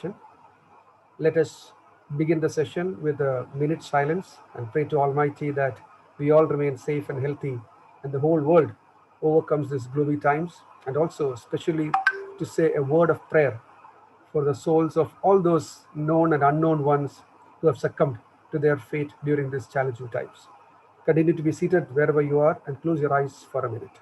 session. Let us begin the session with a minute's silence and pray to Almighty that we all remain safe and healthy and the whole world overcomes these gloomy times, and also especially to say a word of prayer for the souls of all those known and unknown ones who have succumbed to their fate during these challenging times. Continue to be seated wherever you are and close your eyes for a minute.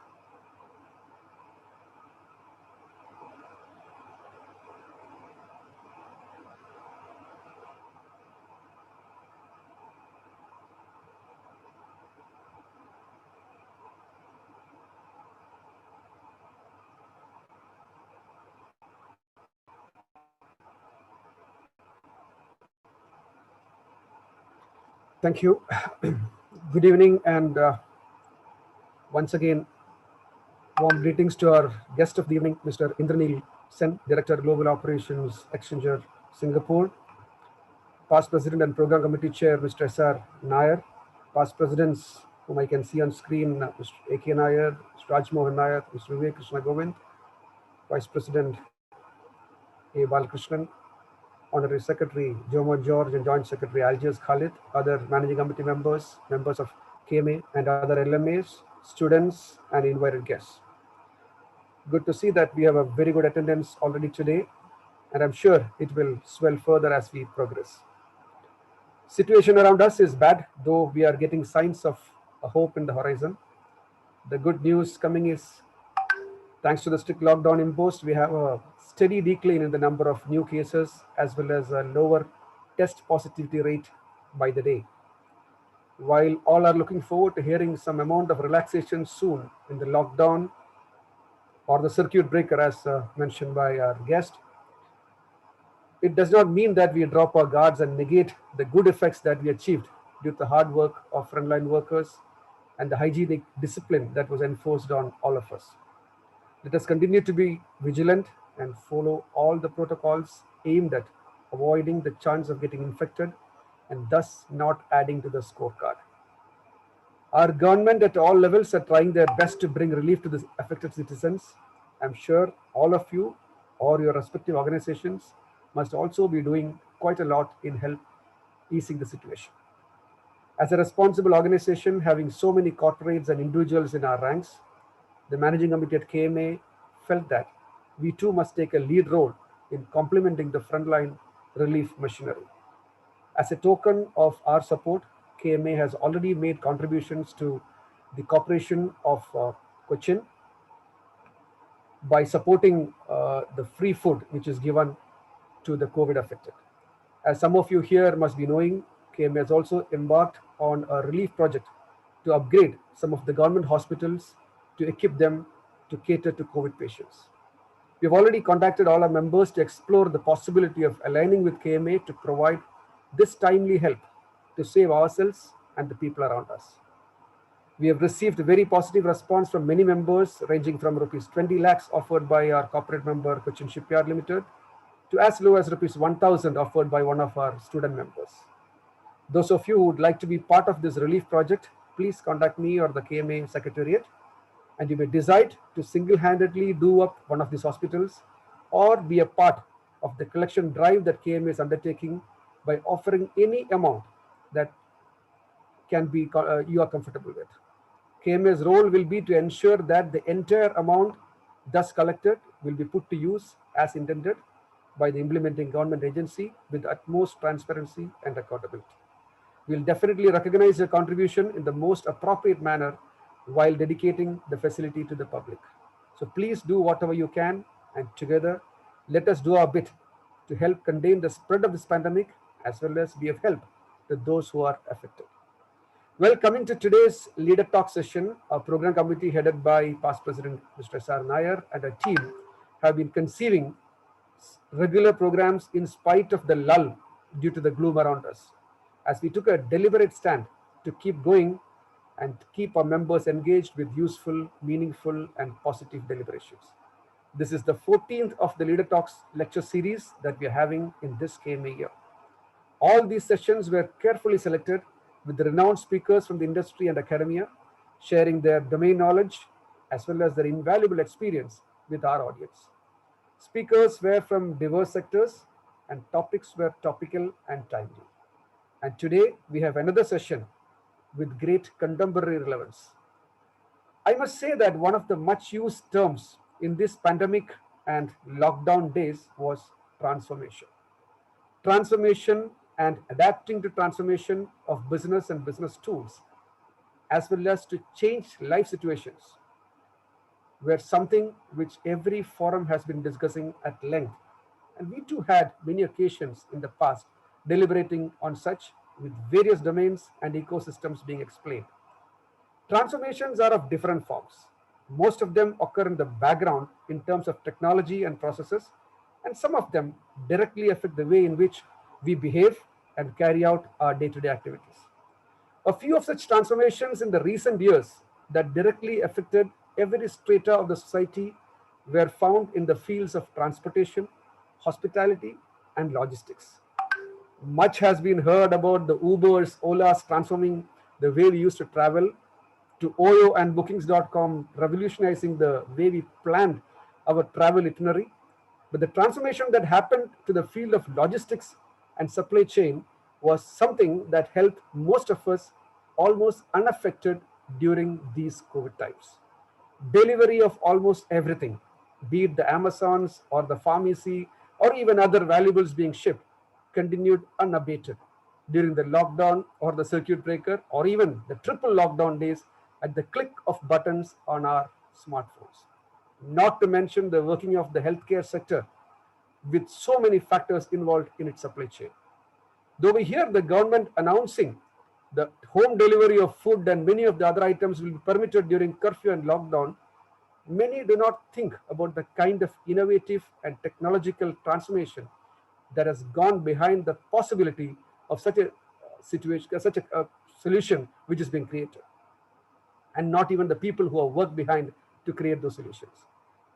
Thank you. Good evening, and once again, warm greetings to our guest of the evening, Mr. Indranil Sen, Director Global Operations, Accenture, Singapore, past President and Program Committee Chair, Mr. S.R. Nair, past Presidents whom I can see on screen, Mr. A.K. Nair, Mr. Raj Mohan Nair, Mr. Vivek Krishna Govind, Vice President A. Balakrishnan, Honorary Secretary Jomo George, and Joint Secretary Algiers Khalid, other Managing Committee members, members of KMA and other LMAs, students, and invited guests. Good to see that we have a very good attendance already today, and I'm sure it will swell further as we progress. Situation around us is bad, though we are getting signs of a hope in the horizon. The good news coming is, thanks to the strict lockdown imposed, we have a steady decline in the number of new cases as well as a lower test positivity rate by the day. While all are looking forward to hearing some amount of relaxation soon in the lockdown or the circuit breaker as mentioned by our guest, it does not mean that we drop our guards and negate the good effects that we achieved due to the hard work of frontline workers and the hygienic discipline that was enforced on all of us. Let us continue to be vigilant and follow all the protocols aimed at avoiding the chance of getting infected and thus not adding to the scorecard. Our government at all levels are trying their best to bring relief to the affected citizens. I'm sure all of you or your respective organizations must also be doing quite a lot in help easing the situation. As a responsible organization having so many corporates and individuals in our ranks, the Managing Committee at KMA felt that we too must take a lead role in complementing the frontline relief machinery. As a token of our support, KMA has already made contributions to the Corporation of Cochin by supporting the free food which is given to the COVID affected. As some of you here must be knowing, KMA has also embarked on a relief project to upgrade some of the government hospitals to equip them to cater to COVID patients. We have already contacted all our members to explore the possibility of aligning with KMA to provide this timely help to save ourselves and the people around us. We have received a very positive response from many members, ranging from rupees 20 lakhs offered by our corporate member Cochin Shipyard Limited to as low as rupees 1,000 offered by one of our student members. Those of you who would like to be part of this relief project, please contact me or the KMA Secretariat, and you may decide to single-handedly do up one of these hospitals or be a part of the collection drive that KMA is undertaking by offering any amount that can be you are comfortable with. KMA's role will be to ensure that the entire amount thus collected will be put to use as intended by the implementing government agency with utmost transparency and accountability. We will definitely recognize your contribution in the most appropriate manner while dedicating the facility to the public. So please do whatever you can, and together let us do our bit to help contain the spread of this pandemic as well as be of help to those who are affected. Well, coming to today's LeaderTalks session, our program committee headed by past President Mr. S.R. Nair and a team have been conceiving regular programs in spite of the lull due to the gloom around us, as we took a deliberate stand to keep going and keep our members engaged with useful, meaningful, and positive deliberations. This is the 14th of the LeaderTalks lecture series that we are having in this KMA year. All these sessions were carefully selected with the renowned speakers from the industry and academia, sharing their domain knowledge as well as their invaluable experience with our audience. Speakers were from diverse sectors and topics were topical and timely. And today we have another session with great contemporary relevance. I must say that one of the much used terms in this pandemic and lockdown days was transformation. Transformation and adapting to transformation of business and business tools, as well as to change life situations, were something which every forum has been discussing at length. And we too had many occasions in the past deliberating on such, with various domains and ecosystems being explained. Transformations are of different forms. Most of them occur in the background in terms of technology and processes, and some of them directly affect the way in which we behave and carry out our day to day activities. A few of such transformations in the recent years that directly affected every strata of the society were found in the fields of transportation, hospitality, and logistics. Much has been heard about the Ubers, Olas transforming the way we used to travel, to Oyo and Bookings.com revolutionizing the way we planned our travel itinerary. But the transformation that happened to the field of logistics and supply chain was something that helped most of us almost unaffected during these COVID times. Delivery of almost everything, be it the Amazons or the pharmacy or even other valuables being shipped, continued unabated during the lockdown or the circuit breaker or even the triple lockdown days at the click of buttons on our smartphones. Not to mention the working of the healthcare sector with so many factors involved in its supply chain. Though we hear the government announcing the home delivery of food and many of the other items will be permitted during curfew and lockdown, many do not think about the kind of innovative and technological transformation that has gone behind the possibility of such a situation, such a solution which is being created, and not even the people who have worked behind to create those solutions.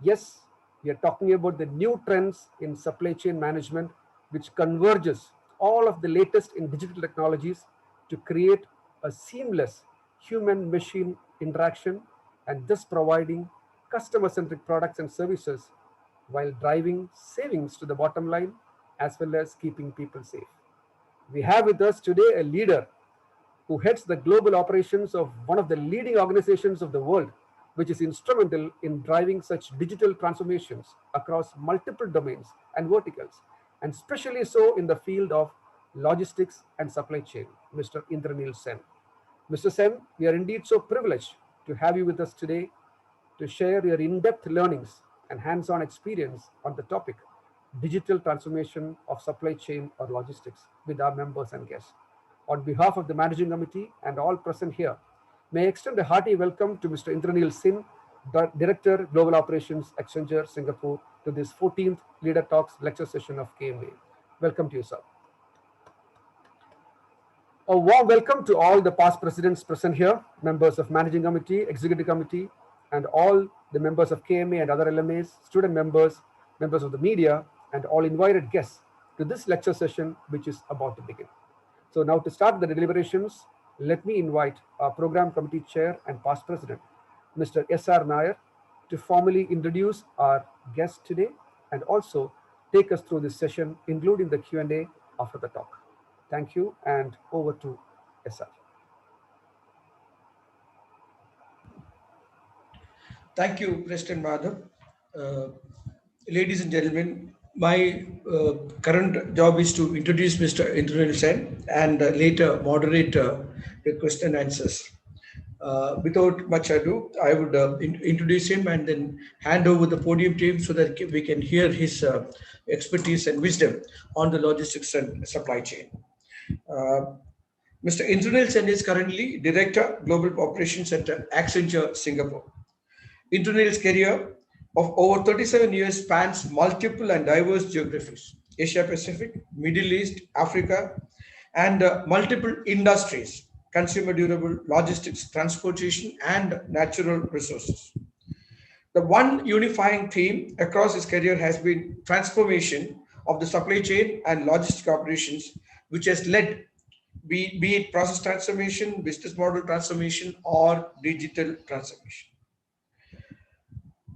Yes, we are talking about the new trends in supply chain management, which converges all of the latest in digital technologies to create a seamless human machine interaction, and thus providing customer centric products and services while driving savings to the bottom line as well as keeping people safe. We have with us today a leader who heads the global operations of one of the leading organizations of the world, which is instrumental in driving such digital transformations across multiple domains and verticals, and especially so in the field of logistics and supply chain, Mr. Indranil Sen. Mr. Sen, we are indeed so privileged to have you with us today to share your in-depth learnings and hands-on experience on the topic digital transformation of supply chain or logistics with our members and guests. On behalf of the managing committee and all present here, may I extend a hearty welcome to Mr. Indranil Sin, Director, Global Operations, Accenture, Singapore, to this 14th Leader Talks lecture session of KMA. Welcome to you, sir. A warm welcome to all the past presidents present here, members of Managing Committee, Executive Committee, and all the members of KMA and other LMAs, student members, members of the media, and all invited guests to this lecture session, which is about to begin. So now to start the deliberations, let me invite our program committee chair and past president, Mr. S.R. Nair, to formally introduce our guest today and also take us through this session, including the Q&A after the talk. Thank you, and over to S.R. Thank you, President Madhav. Uh, Ladies and gentlemen, my current job is to introduce Mr. Indranil Sen and later moderate the question and answers. Without much ado, I would introduce him and then hand over the podium to him so that we can hear his expertise and wisdom on the logistics and supply chain. Uh, Mr. Indranil Sen is currently Director, Global Operations at Accenture, Singapore. Indranil's career of over 37 years spans multiple and diverse geographies: Asia Pacific, Middle East, Africa, and multiple industries: consumer durable, logistics, transportation, and natural resources. The one unifying theme across his career has been transformation of the supply chain and logistic operations, which has led, be it process transformation, business model transformation, or digital transformation.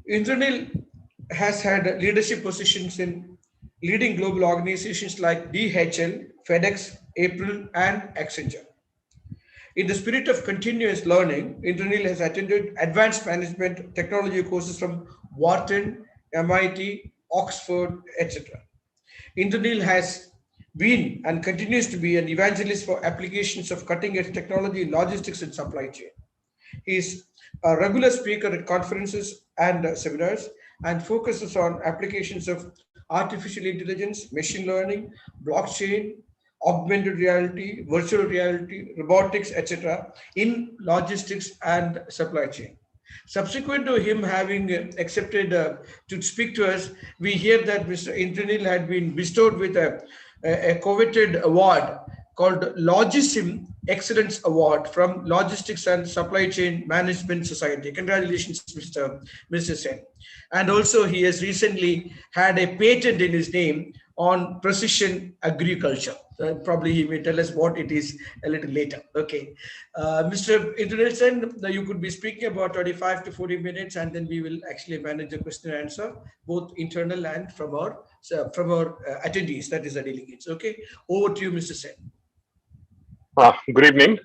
Indranil has had leadership positions in leading global organizations like DHL, FedEx, April, and Accenture. In the spirit of continuous learning, Indranil has attended advanced management technology courses from Wharton, MIT, Oxford, etc. Indranil has been and continues to be an evangelist for applications of cutting edge technology in logistics and supply chain. He is a regular speaker at conferences and seminars and focuses on applications of artificial intelligence, machine learning, blockchain, augmented reality, virtual reality, robotics, etc., in logistics and supply chain. Subsequent to him having accepted to speak to us, we hear that Mr. Indranil had been bestowed with a coveted award called Logisim Excellence Award from Logistics and Supply Chain Management Society. Congratulations, Mr. Sen. And also, he has recently had a patent in his name on precision agriculture. Probably he may tell us what it is a little later. Okay. Mr. International, you could be speaking about 25 to 40 minutes, and then we will actually manage the question and answer, both internal and from our attendees, that is the delegates. Okay. Over to you, Mr. Sen. Good evening.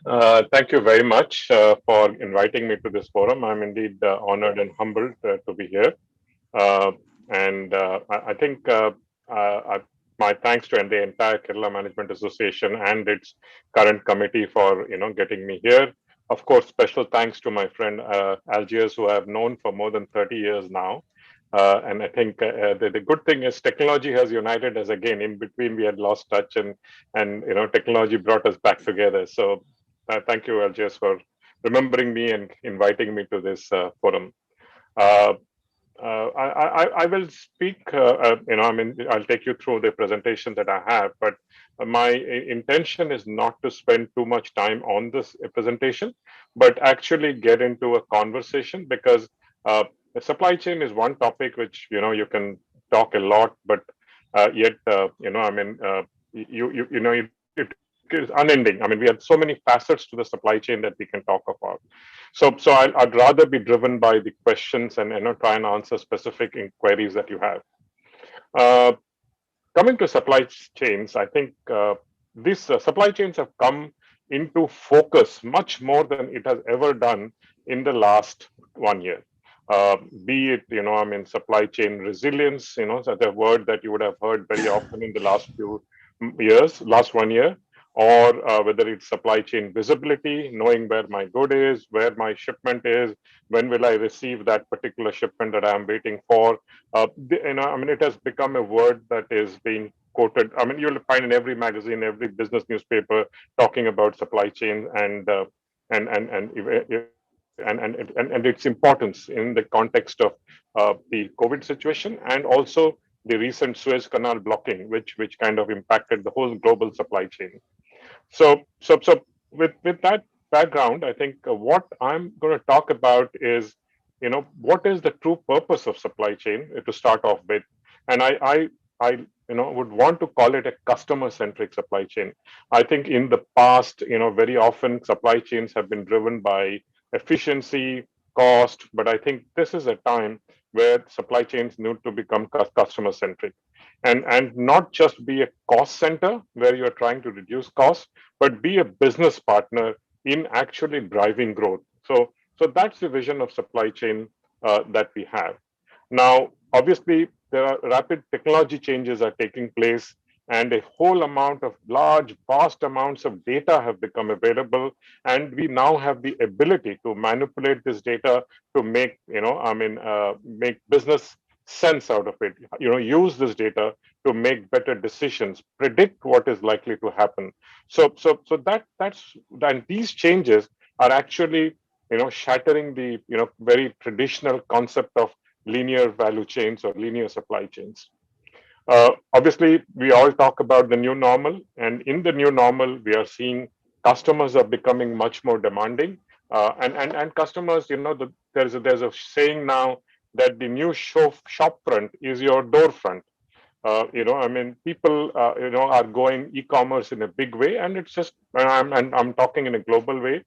Thank you very much for inviting me to this forum. I'm indeed honored and humbled to be here. Uh, and I think my thanks to the entire Kerala Management Association and its current committee for getting me here. Of course, special thanks to my friend Algiers, who I've known for more than 30 years now. And I think the good thing is technology has united us again. In between, we had lost touch, and technology brought us back together. So thank you, Algiers, for remembering me and inviting me to this forum. Uh, I will speak, I'll take you through the presentation that I have, but my intention is not to spend too much time on this presentation, but actually get into a conversation because the supply chain is one topic which, you can talk a lot, but yet, it is unending. I mean, we have so many facets to the supply chain that we can talk about. So I'd rather be driven by the questions and try and answer specific inquiries that you have. Uh, Coming to supply chains, I think these supply chains have come into focus much more than it has ever done in the last 1 year. Be it, supply chain resilience, so the word that you would have heard very often in the last few years, last 1 year, or whether it's supply chain visibility, knowing where my good is, where my shipment is, when will I receive that particular shipment that I'm waiting for. It has become a word that is being quoted. I mean, you'll find in every magazine, every business newspaper talking about supply chain and its importance in the context of the COVID situation and also the recent Suez Canal blocking, which kind of impacted the whole global supply chain. So with that background, I think what I'm going to talk about is, what is the true purpose of supply chain to start off with, and I would want to call it a customer-centric supply chain. I think in the past, very often supply chains have been driven by efficiency, cost, but I think this is a time where supply chains need to become customer-centric and not just be a cost center where you're trying to reduce costs, but be a business partner in actually driving growth. So that's the vision of supply chain that we have. Now, obviously, there are rapid technology changes are taking place, and a whole amount of large, vast amounts of data have become available, and we now have the ability to manipulate this data to make, make business sense out of it. Use this data to make better decisions, predict what is likely to happen. So and these changes are actually shattering the very traditional concept of linear value chains or linear supply chains. Obviously, we all talk about the new normal, and in the new normal, we are seeing customers are becoming much more demanding, and customers, there's a saying now that the new shop front is your door front. People, are going e-commerce in a big way, and it's just, and I'm talking in a global way.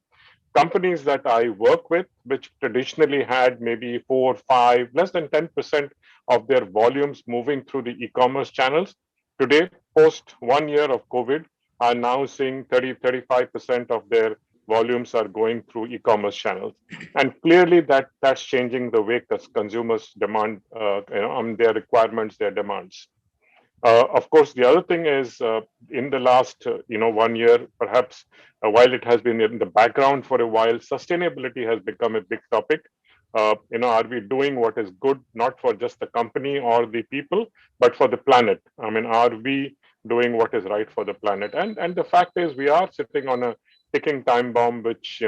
companies that I work with, which traditionally had maybe 4, 5, less than 10% of their volumes moving through the e-commerce channels, today, post 1 year of COVID, are now seeing 30, 35% of their volumes are going through e-commerce channels. And clearly that's changing the way consumers demand, their requirements, their demands. Of course, the other thing is in the last 1 year, perhaps while it has been in the background for a while, sustainability has become a big topic. Are we doing what is good not for just the company or the people, but for the planet? I mean, are we doing what is right for the planet? And the fact is, we are sitting on a ticking time bomb, which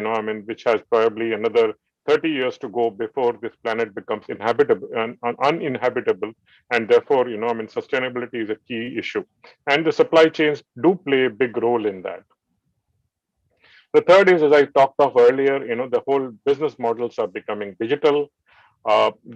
which has probably another 30 years to go before this planet becomes inhabitable and uninhabitable, and therefore, sustainability is a key issue, and the supply chains do play a big role in that. The third is, as I talked of earlier, the whole business models are becoming digital.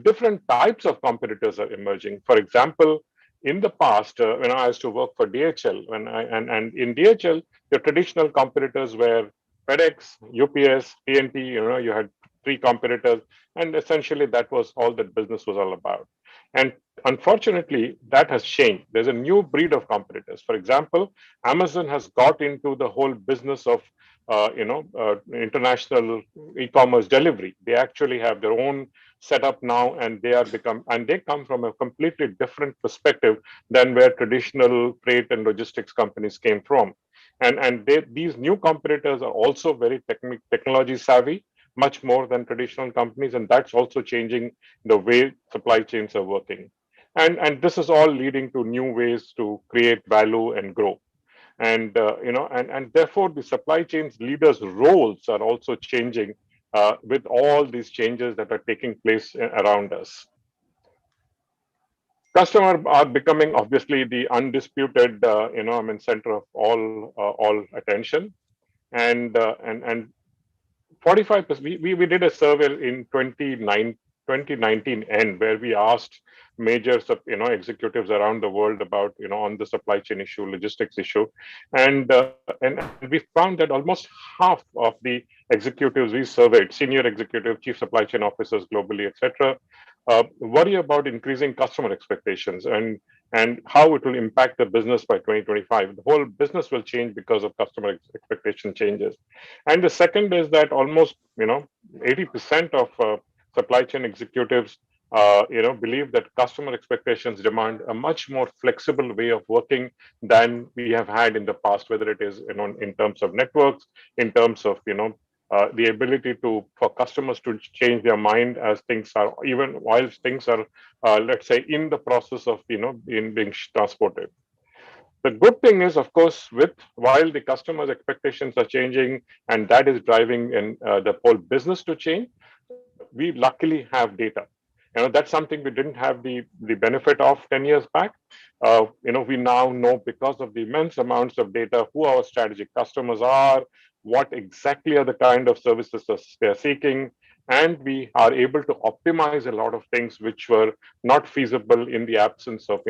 Different types of competitors are emerging. For example, in the past, when I used to work for DHL, and in DHL, the traditional competitors were FedEx, UPS, TNT. You had three competitors, and essentially that was all that business was all about. And unfortunately, that has changed. There's a new breed of competitors. For example, Amazon has got into the whole business of international e-commerce delivery. They actually have their own setup now, and they come from a completely different perspective than where traditional freight and logistics companies came from. These new competitors are also very technology savvy, much more than traditional companies, and that's also changing the way supply chains are working. And this is all leading to new ways to create value and grow. And therefore the supply chains leaders roles are also changing with all these changes that are taking place around us. Customer are becoming obviously the undisputed center of all attention. And 45%, we did a survey in 2019 end, where we asked major executives around the world about on the supply chain issue, logistics issue, and we found that almost half of the executives we surveyed, senior executive, chief supply chain officers globally, etc., worry about increasing customer expectations and how it will impact the business by 2025. The whole business will change because of customer expectation changes. And the second is that almost 80% of supply chain executives believe that customer expectations demand a much more flexible way of working than we have had in the past, whether it is in terms of networks, in terms of the ability for customers to change their mind as things are, even while things are let's say in the process of being transported. The good thing is, of course, while the customers' expectations are changing, and that is driving the whole business to change, we luckily have data. That's something we didn't have the benefit of 10 years back. We now know, because of the immense amounts of data, who our strategic customers are, what exactly are the kind of services they're seeking, and we are able to optimize a lot of things which were not feasible in the absence of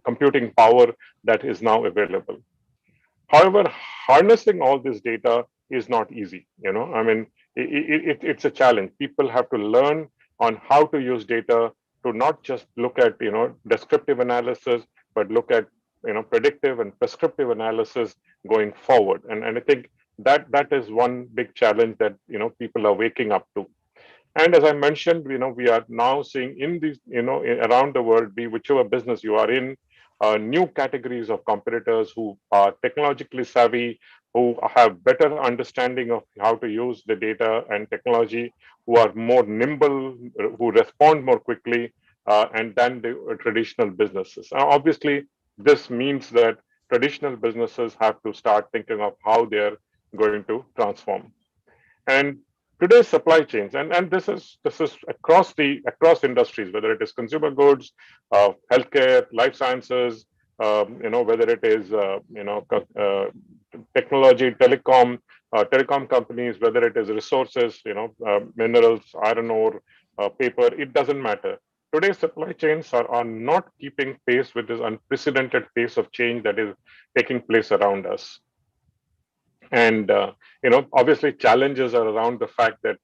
computing power that is now available. However, harnessing all this data is not easy. It's a challenge. People have to learn on how to use data to not just look at descriptive analysis, but look at predictive and prescriptive analysis going forward. And I think that is one big challenge that people are waking up to. And as I mentioned, we are now seeing in these, around the world, be whichever business you are in, new categories of competitors who are technologically savvy, who have better understanding of how to use the data and technology, who are more nimble, who respond more quickly, and than the traditional businesses. Obviously, this means that traditional businesses have to start thinking of how they're going to transform. And today's supply chains, and this is across industries, whether it is consumer goods, healthcare, life sciences, whether it is technology, telecom companies, whether it is resources, minerals, iron ore, paper, it doesn't matter. Today's supply chains are not keeping pace with this unprecedented pace of change that is taking place around us. And obviously challenges are around the fact that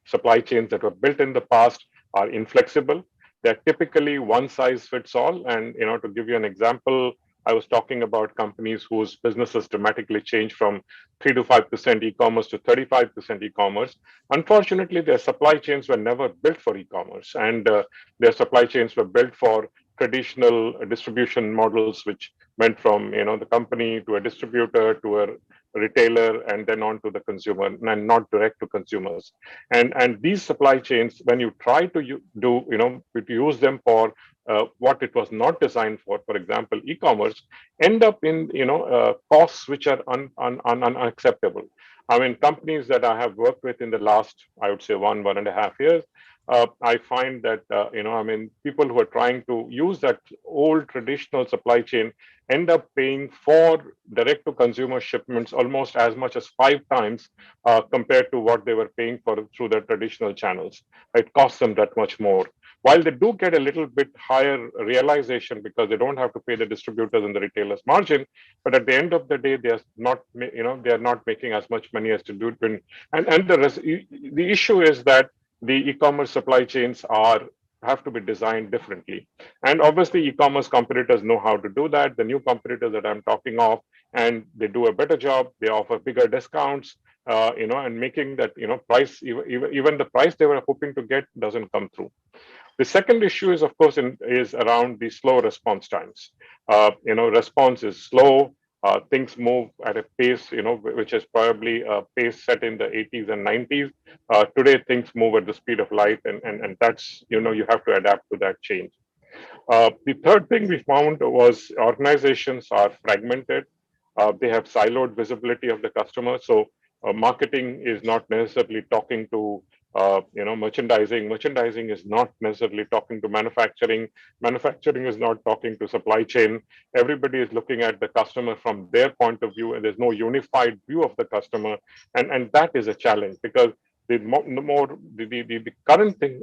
supply chains that were built in the past are inflexible. They're typically one size fits all. And to give you an example, I was talking about companies whose businesses dramatically changed from 3 to 5% e-commerce to 35% e-commerce. Unfortunately, their supply chains were never built for e-commerce, and their supply chains were built for traditional distribution models, which went from the company to a distributor to a retailer and then on to the consumer, and not direct to consumers. And these supply chains, when you try to use them for what it was not designed for example e-commerce, end up in costs which are unacceptable. I mean, companies that I have worked with in the last, I would say, 1.5 years, I find that people who are trying to use that old traditional supply chain end up paying for direct to consumer shipments almost as much as 5 times compared to what they were paying for through the traditional channels. It costs them that much more. While they do get a little bit higher realization because they don't have to pay the distributors and the retailers margin, but at the end of the day, they are not, they are not making as much money as to do it. And the issue is that the e-commerce supply chains have to be designed differently. And obviously, e-commerce competitors know how to do that. The new competitors that I'm talking of, and they do a better job. They offer bigger discounts, and making that price, even the price they were hoping to get doesn't come through. The second issue is, of course, is around the slow response times. Response is slow. Things move at a pace, which is probably a pace set in the 80s and 90s. Today, things move at the speed of light, and that's, you have to adapt to that change. The third thing we found was organizations are fragmented. They have siloed visibility of the customer. So marketing is not necessarily talking to merchandising. Merchandising is not necessarily talking to manufacturing. Manufacturing is not talking to supply chain. Everybody is looking at the customer from their point of view, and there's no unified view of the customer. And that is a challenge because the current thing,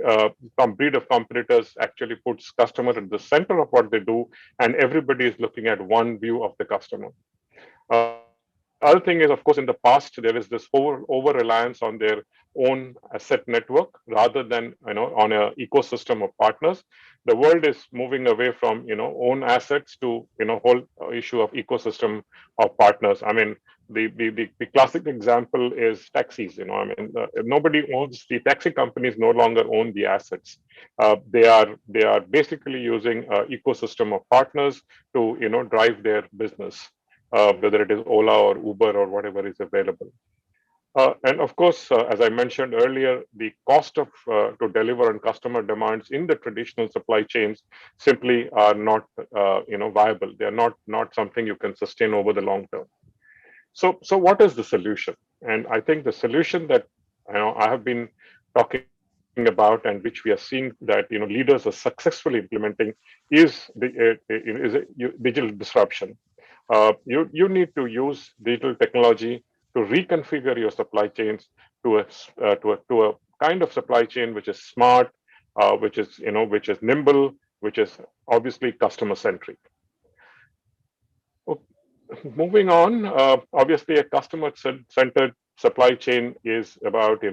breed of competitors actually puts customer at the center of what they do, and everybody is looking at one view of the customer. Other thing is, of course, in the past there is this over reliance on their own asset network rather than on an ecosystem of partners. The world is moving away from own assets to whole issue of ecosystem of partners. I mean, the classic example is taxis. Nobody owns the taxi companies. No longer own the assets. They are basically using an ecosystem of partners to drive their business. Whether it is Ola or Uber or whatever is available. And of course, as I mentioned earlier, the cost of to deliver on customer demands in the traditional supply chains simply are not viable. They are not something you can sustain over the long term. So what is the solution? And I think the solution that I have been talking about and which we are seeing that leaders are successfully implementing is digital disruption. You need to use digital technology to reconfigure your supply chains to a kind of supply chain which is smart, which is nimble, which is obviously customer centric. Moving on, obviously a customer centered supply chain is about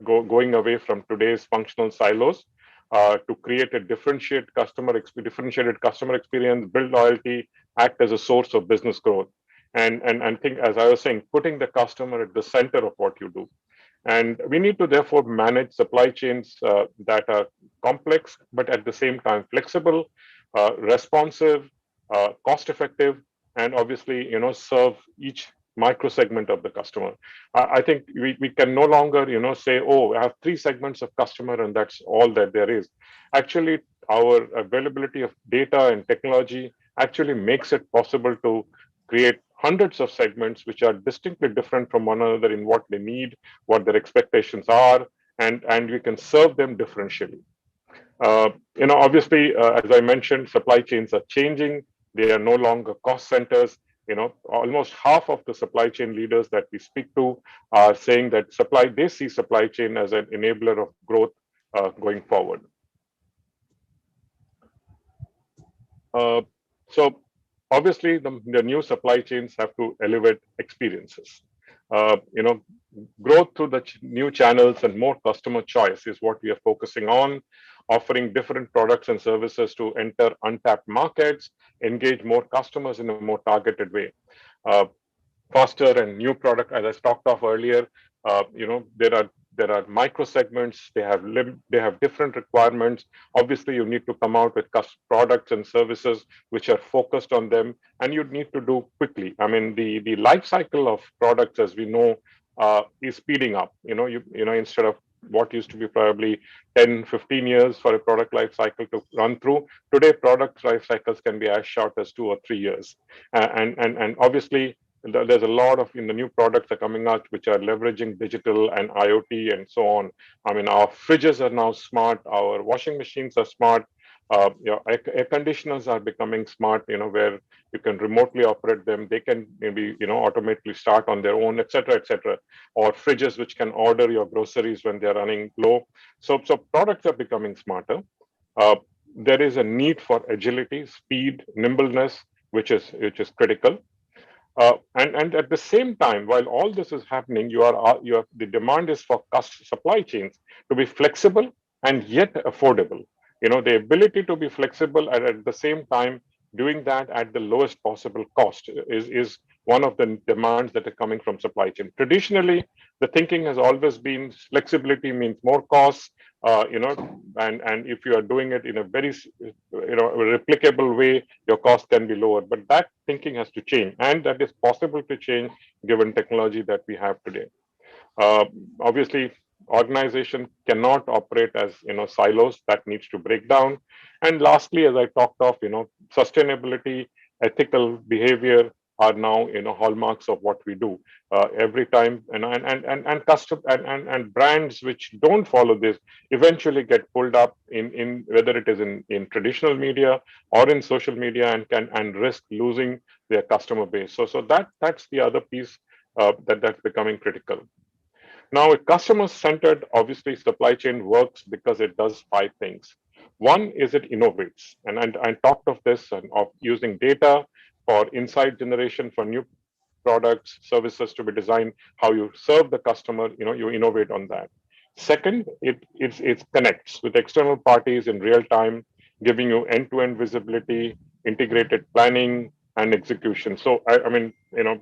going away from today's functional silos to create a differentiated customer experience, build loyalty, act as a source of business growth, and think, as I was saying, putting the customer at the center of what you do. And we need to therefore manage supply chains that are complex, but at the same time flexible, responsive, cost effective, and obviously serve each micro segment of the customer. I think we can no longer say, oh, I have 3 segments of customer and that's all that there is. Actually, our availability of data and technology actually makes it possible to create hundreds of segments which are distinctly different from one another in what they need, what their expectations are, and we can serve them differentially. Obviously, as I mentioned, supply chains are changing. They are no longer cost centers. Almost half of the supply chain leaders that we speak to are saying that they see supply chain as an enabler of growth going forward. So obviously, the new supply chains have to elevate experiences. You know, growth through the new channels and more customer choice is what we are focusing on, offering different products and services to enter untapped markets, engage more customers in a more targeted way. Uh, Faster and new product, as I talked of earlier. There are micro segments. They have different requirements. Obviously, you need to come out with products and services which are focused on them, and you need to do quickly. I mean, the life cycle of products, as we know, is speeding up. Instead of what used to be probably 10, 15 years for a product life cycle to run through, today product life cycles can be as short as 2 or 3 years. And obviously, there's a lot of in the new products are coming out which are leveraging digital and IoT and so on. I mean, our fridges are now smart, our washing machines are smart, air conditioners are becoming smart, where you can remotely operate them. They can maybe, automatically start on their own, etc., etc. Or fridges which can order your groceries when they're running low. So products are becoming smarter. Uh, there is a need for agility, speed, nimbleness, which is critical. And at the same time, while all this is happening, the demand is for supply chains to be flexible and yet affordable. The ability to be flexible and at the same time doing that at the lowest possible cost is one of the demands that are coming from supply chain. Traditionally, the thinking has always been flexibility means more costs, and if you are doing it in a very replicable way, your cost can be lower. But that thinking has to change, and that is possible to change given technology that we have today. Obviously, organization cannot operate as silos. That needs to break down. And lastly, as I talked of, sustainability, ethical behavior are now hallmarks of what we do. Every time, and custom and brands which don't follow this eventually get pulled up in whether it is in traditional media or in social media, and risk losing their customer base. So that's the other piece that's becoming critical. Now, a customer-centered, obviously, supply chain works because it does five things. One is it innovates, and I talked of this and of using data for insight generation for new products, services to be designed, how you serve the customer. You innovate on that. Second, it connects with external parties in real time, giving you end-to-end visibility, integrated planning, and execution. So, I mean,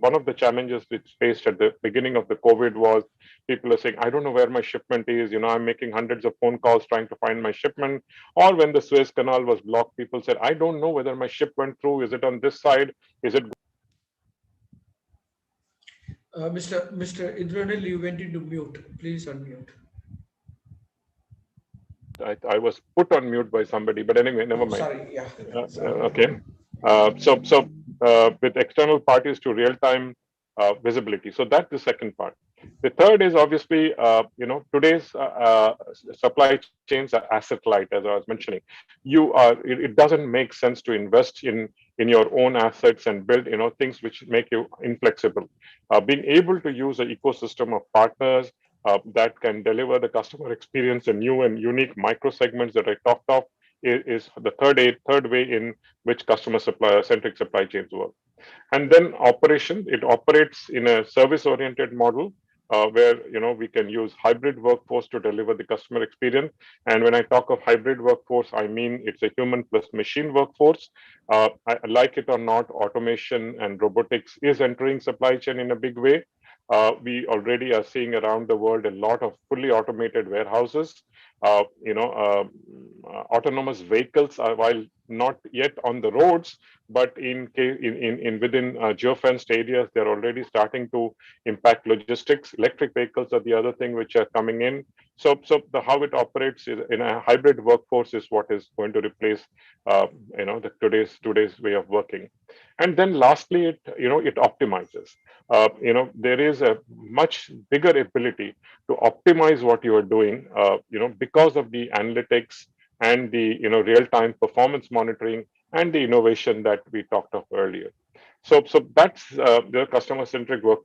one of the challenges which faced at the beginning of the COVID was people are saying, I don't know where my shipment is. I'm making hundreds of phone calls trying to find my shipment. Or when the Suez Canal was blocked, people said, I don't know whether my ship went through. Is it on this side? Is it? Mr. Indranil, you went into mute. Please unmute. I was put on mute by somebody, but anyway, never Oh, mind. sorry. Yeah. Okay. With external parties to real-time visibility. So that's the second part. The third is obviously, today's supply chains are asset light, as I was mentioning. It doesn't make sense to invest in your own assets and build, things which make you inflexible. Being able to use an ecosystem of partners that can deliver the customer experience in new and unique micro segments that I talked of is the third way in which customer centric supply chains work. And then operation, it operates in a service oriented model where we can use hybrid workforce to deliver the customer experience. And when I talk of hybrid workforce, I mean it's a human plus machine workforce. Like it or not, automation and robotics is entering supply chain in a big way. We already are seeing around the world a lot of fully automated warehouses. Autonomous vehicles are, while not yet on the roads, but in within geofenced areas, they're already starting to impact logistics. Electric vehicles are the other thing which are coming in. So how it operates is in a hybrid workforce is what is going to replace the today's way of working. And then lastly, it optimizes. There is a much bigger ability to optimize what you are doing, because of the analytics and the real-time performance monitoring and the innovation that we talked of earlier. So that's the customer-centric work.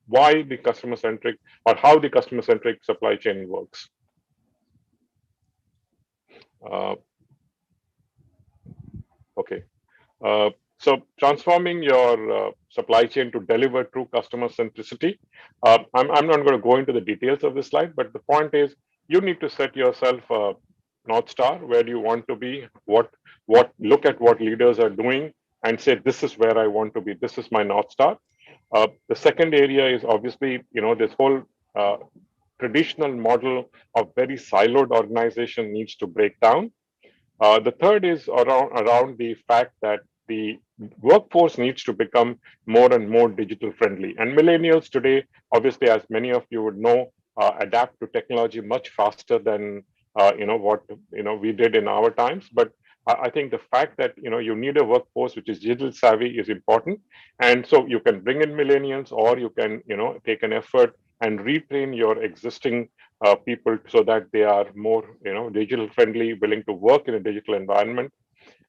Why the customer-centric, or how the customer-centric supply chain works. Uh, okay. So transforming your supply chain to deliver true customer centricity. I'm not going to go into the details of this slide, but the point is you need to set yourself a North Star, where you want to be, look at what leaders are doing and say, this is where I want to be. This is my North Star. The second area is obviously, this whole uh, traditional model of very siloed organization needs to break down. The third is around the fact that the workforce needs to become more and more digital friendly. And millennials today, obviously, as many of you would know, adapt to technology much faster than what we did in our times. But I think the fact that you need a workforce which is digital savvy is important. And so you can bring in millennials, or you can take an effort and retrain your existing people so that they are more digital friendly, willing to work in a digital environment.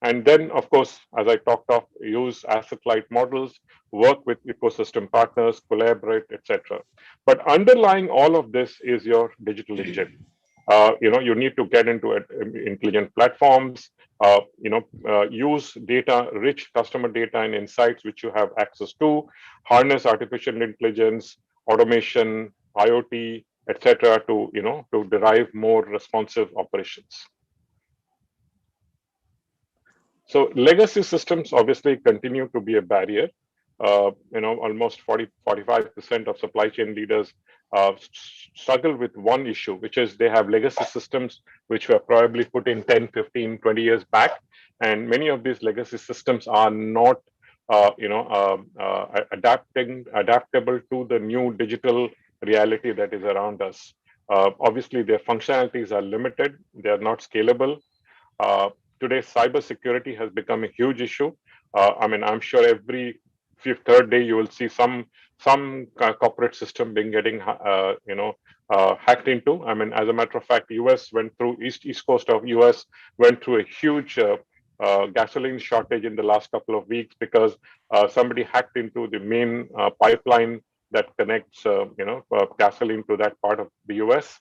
And then, of course, as I talked of, use asset light models, work with ecosystem partners, collaborate, etc. But underlying all of this is your digital engine. You need to get into it, intelligent platforms, use data, rich customer data and insights which you have access to, harness artificial intelligence, automation, IoT, etc., to derive more responsive operations. So legacy systems obviously continue to be a barrier. Almost 45% of supply chain leaders struggle with one issue, which is they have legacy systems which were probably put in 10, 15, 20 years back. And many of these legacy systems are not adaptable to the new digital reality that is around us. Obviously, their functionalities are limited. They are not scalable. Uh, Today, cybersecurity has become a huge issue. I'm sure every third day you will see some corporate system being getting hacked into. As a matter of fact, U.S. went through east coast of U.S. went through a huge gasoline shortage in the last couple of weeks because somebody hacked into the main pipeline that connects gasoline to that part of the U.S.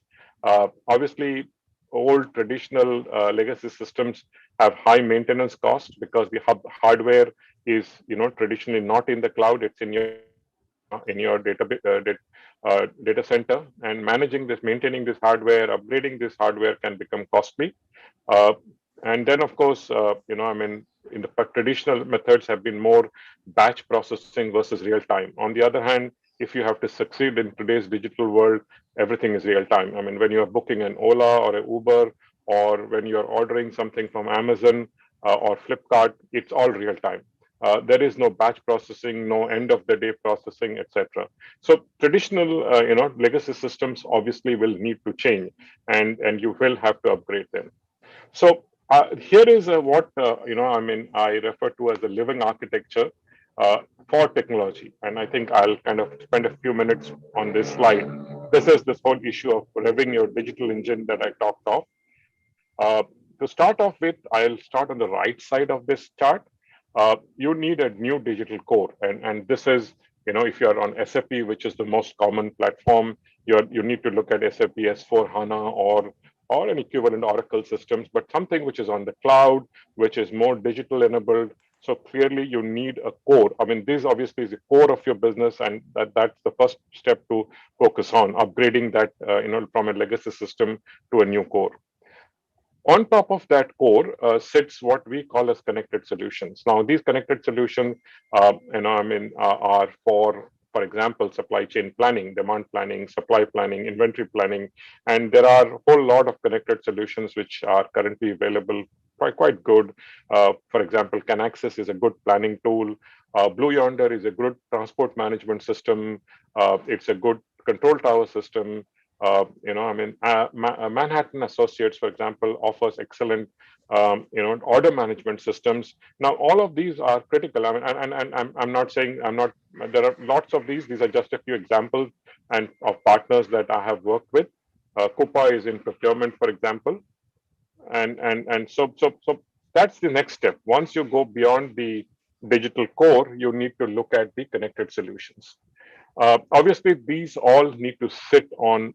Obviously, old traditional legacy systems have high maintenance costs because the hardware is traditionally not in the cloud, it's in your data center, and managing this, maintaining this hardware, upgrading this hardware can become costly. uh, and then of course in the traditional methods have been more batch processing versus real time. On the other hand, if you have to succeed in today's digital world, everything is real time. When you are booking an Ola or an Uber, or when you're ordering something from Amazon or Flipkart, it's all real time. There is no batch processing, no end of the day processing, etc. So traditional, legacy systems obviously will need to change, and you will have to upgrade them. So here is what I refer to as a living architecture uh, for technology, and I think I'll kind of spend a few minutes on this slide. This is this whole issue of revving your digital engine that I talked of. Uh, to start off with, I'll start on the right side of this chart. You need a new digital core, and this is, if you're on SAP, which is the most common platform, you need to look at SAP S4 HANA or an equivalent Oracle systems, but something which is on the cloud, which is more digital enabled. So clearly, you need a core. This obviously is the core of your business, and that's the first step to focus on upgrading that, from a legacy system to a new core. On top of that core sits what we call as connected solutions. Now, these connected solutions, are for example, supply chain planning, demand planning, supply planning, inventory planning, and there are a whole lot of connected solutions which are currently available, quite good. For example, Canaxis is a good planning tool. Blue Yonder is a good transport management system. It's a good control tower system. Manhattan Associates, for example, offers excellent, order management systems. Now, all of these are critical. And I'm not saying I'm not. There are lots of these. These are just a few examples and of partners that I have worked with. Coupa is in procurement, for example, and so that's the next step. Once you go beyond the digital core, you need to look at the connected solutions. Obviously, these all need to sit on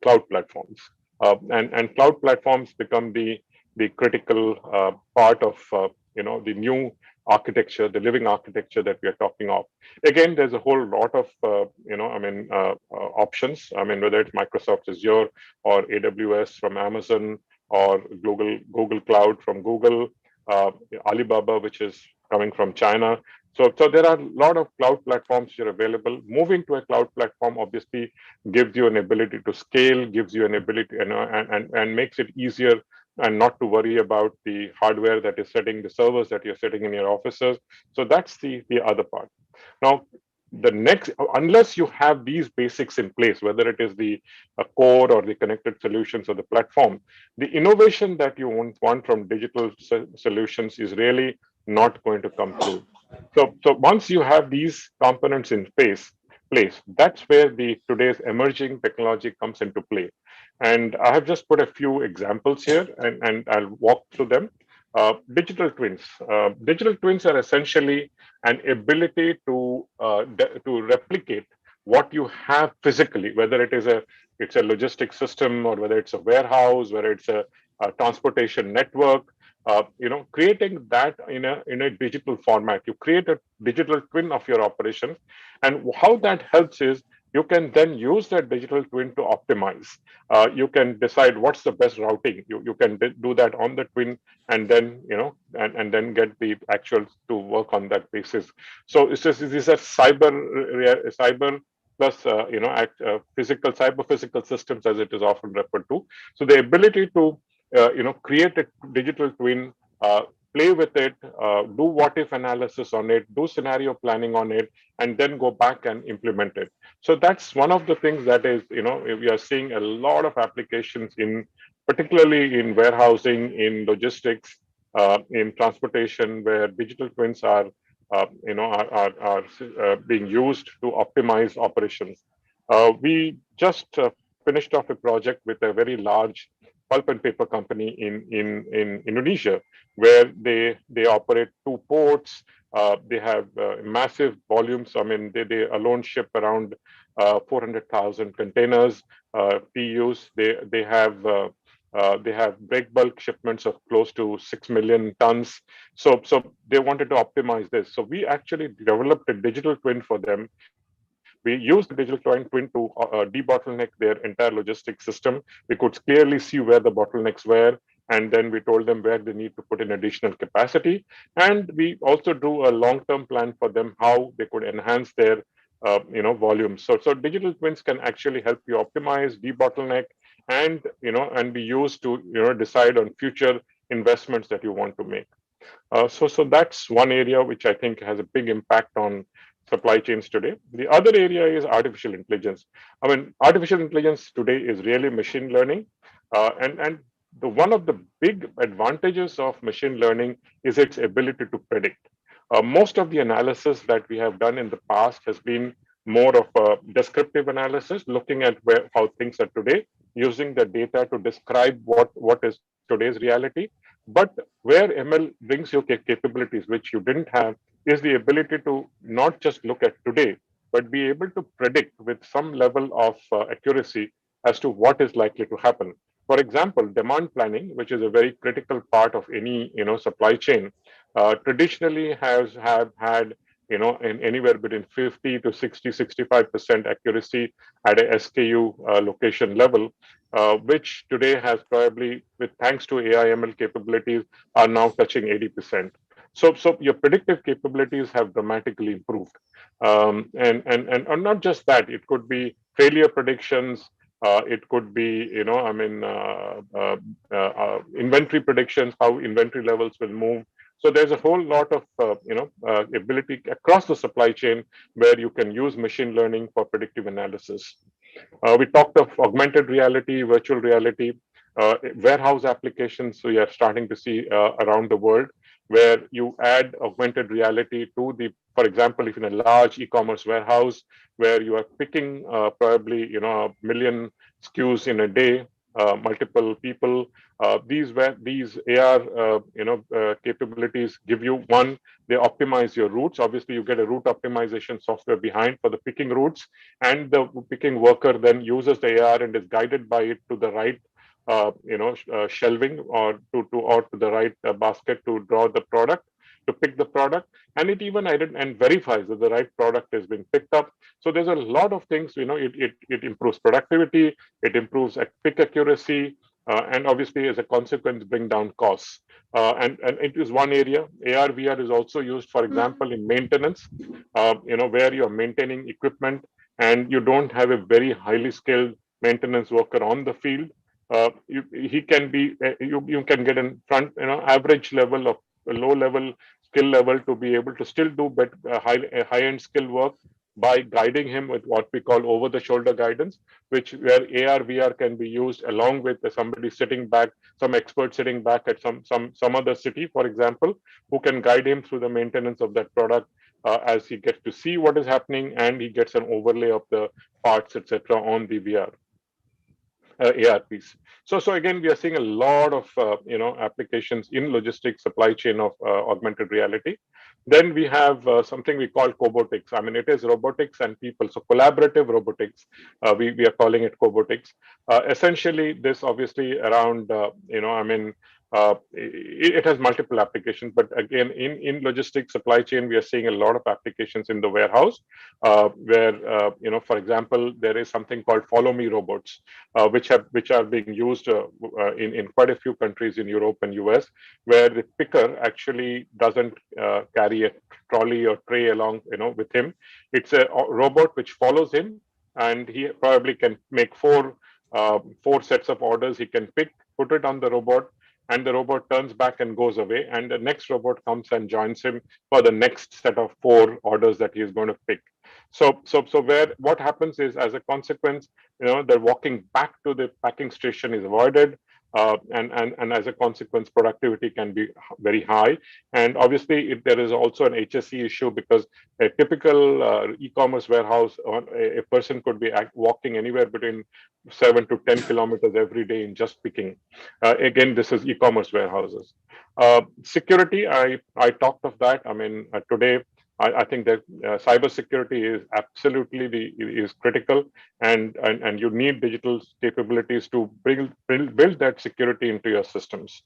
cloud platforms, and cloud platforms become the critical part of the new architecture, the living architecture that we are talking of. Again, there's a whole lot of options. I mean, whether it's Microsoft Azure or AWS from Amazon or Google Cloud from Google, Alibaba, which is coming from China. So there are a lot of cloud platforms that are available. Moving to a cloud platform obviously gives you an ability to scale, gives you an ability, and makes it easier and not to worry about the hardware that is setting, the servers that you're setting in your offices. So that's the other part. Now, the next, unless you have these basics in place, whether it is the core or the connected solutions or the platform, the innovation that you want from digital solutions is really not going to come through. So once you have these components in place, that's where the today's emerging technology comes into play. And I have just put a few examples here, and I'll walk through them. Digital twins. Digital twins are essentially an ability to replicate what you have physically, whether it's a logistic system, or whether it's a warehouse, whether it's a transportation network. Creating that in a digital format. You create a digital twin of your operation, and how that helps is you can then use that digital twin to optimize. You can decide what's the best routing. You can do that on the twin, and then and then get the actuals to work on that basis. So it's just these are cyber plus physical cyber physical systems, as it is often referred to. So the ability to create a digital twin, play with it, do what if analysis on it, do scenario planning on it, and then go back and implement it. So that's one of the things that is, we are seeing a lot of applications in, particularly in warehousing, in logistics, in transportation, where digital twins are being used to optimize operations. We just finished off a project with a very large pulp and paper company in Indonesia, where they operate two ports. They have massive volumes. I mean, they alone ship around 400,000 containers, TEUs. They have break bulk shipments of close to 6 million tons. So they wanted to optimize this. So we actually developed a digital twin for them. We used the digital twin to debottleneck their entire logistics system. We could clearly see where the bottlenecks were, and then we told them where they need to put in additional capacity. And we also drew a long-term plan for them how they could enhance their volumes. So digital twins can actually help you optimize, debottleneck, and be used to decide on future investments that you want to make. So that's one area which I think has a big impact on supply chains today. The other area is artificial intelligence. I mean, artificial intelligence today is really machine learning, and the one of the big advantages of machine learning is its ability to predict. Most of the analysis that we have done in the past has been more of a descriptive analysis, looking at how things are today, using the data to describe what is today's reality. But where ML brings you capabilities which you didn't have is the ability to not just look at today, but be able to predict with some level of accuracy as to what is likely to happen. For example, demand planning, which is a very critical part of any supply chain, traditionally have had in anywhere between 50 to 60, 65% accuracy at a SKU location level, which today has probably, with thanks to AI ML capabilities, are now touching 80%. So your predictive capabilities have dramatically improved, and not just that. It could be failure predictions. It could be inventory predictions, how inventory levels will move. So there's a whole lot of ability across the supply chain where you can use machine learning for predictive analysis. We talked of augmented reality, virtual reality, warehouse applications. So you are starting to see around the world where you add augmented reality to for example, if in a large e-commerce warehouse where you are picking probably a million SKUs in a day, multiple people. These AR capabilities give you one. They optimize your routes. Obviously, you get a route optimization software behind for the picking routes, and the picking worker then uses the AR and is guided by it to the right shelving or to the right basket to draw the product, to pick the product, and it even and verifies that the right product is being picked up. So there's a lot of things, it improves productivity, it improves pick accuracy, and obviously as a consequence bring down costs. And it is one area. AR/VR is also used, for example, in maintenance, where you're maintaining equipment and you don't have a very highly skilled maintenance worker on the field. He can be, you can get in front, average level of low level skill level to be able to still do but high end skill work by guiding him with what we call over the shoulder guidance, which where AR/VR can be used along with somebody sitting back, some expert sitting back at some other city, for example, who can guide him through the maintenance of that product, as he gets to see what is happening and he gets an overlay of the parts, etc., on the VR. ARPs. So again, we are seeing a lot of applications in logistics, supply chain of augmented reality. Then we have something we call cobotics. I mean, it is robotics and people. So collaborative robotics, we are calling it cobotics. Essentially, this obviously around it has multiple applications, but again, in logistics supply chain, we are seeing a lot of applications in the warehouse, where for example, there is something called follow me robots, which are being used in quite a few countries in Europe and US, where the picker actually doesn't carry a trolley or tray along, with him. It's a robot which follows him, and he probably can make four sets of orders. He can put it on the robot, and the robot turns back and goes away, and the next robot comes and joins him for the next set of four orders that he is going to pick. So where what happens is, as a consequence, the walking back to the packing station is avoided, and as a consequence, productivity can be very high. And obviously, if there is also an HSE issue, because a typical e-commerce warehouse, a person could be walking anywhere between 7 to 10 kilometers every day in just picking. Again, this is e-commerce warehouses. Security, I talked of that. I mean, today, I think that cybersecurity is absolutely is critical, and you need digital capabilities to build that security into your systems.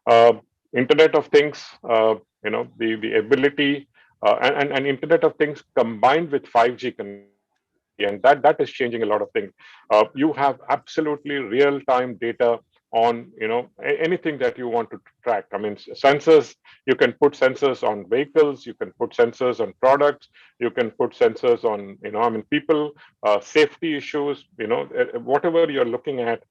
Uh, Internet of Things, the ability, and Internet of Things combined with 5G connectivity, and that is changing a lot of things. You have absolutely real time data on anything that you want to track. I mean, sensors, you can put sensors on vehicles, you can put sensors on products, you can put sensors on people, safety issues, whatever you're looking at,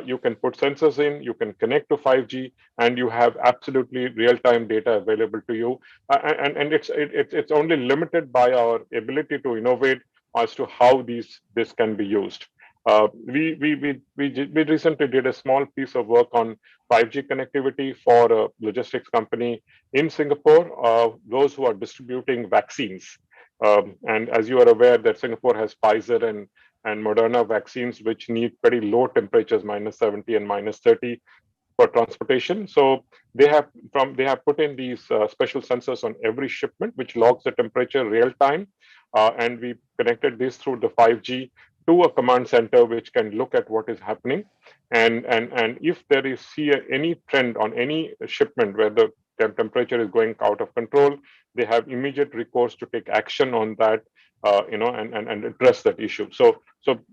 you can put sensors in, you can connect to 5G, and you have absolutely real-time data available to you. And it's only limited by our ability to innovate as to how this can be used. We recently did a small piece of work on 5G connectivity for a logistics company in Singapore, those who are distributing vaccines. And as you are aware, that Singapore has Pfizer and Moderna vaccines, which need pretty low temperatures, -70 and -30, for transportation. So they have put in these special sensors on every shipment, which logs the temperature real time, and we connected this through the 5G to a command center, which can look at what is happening, and if there is any trend on any shipment where the temperature is going out of control, they have immediate recourse to take action on that, and address that issue. So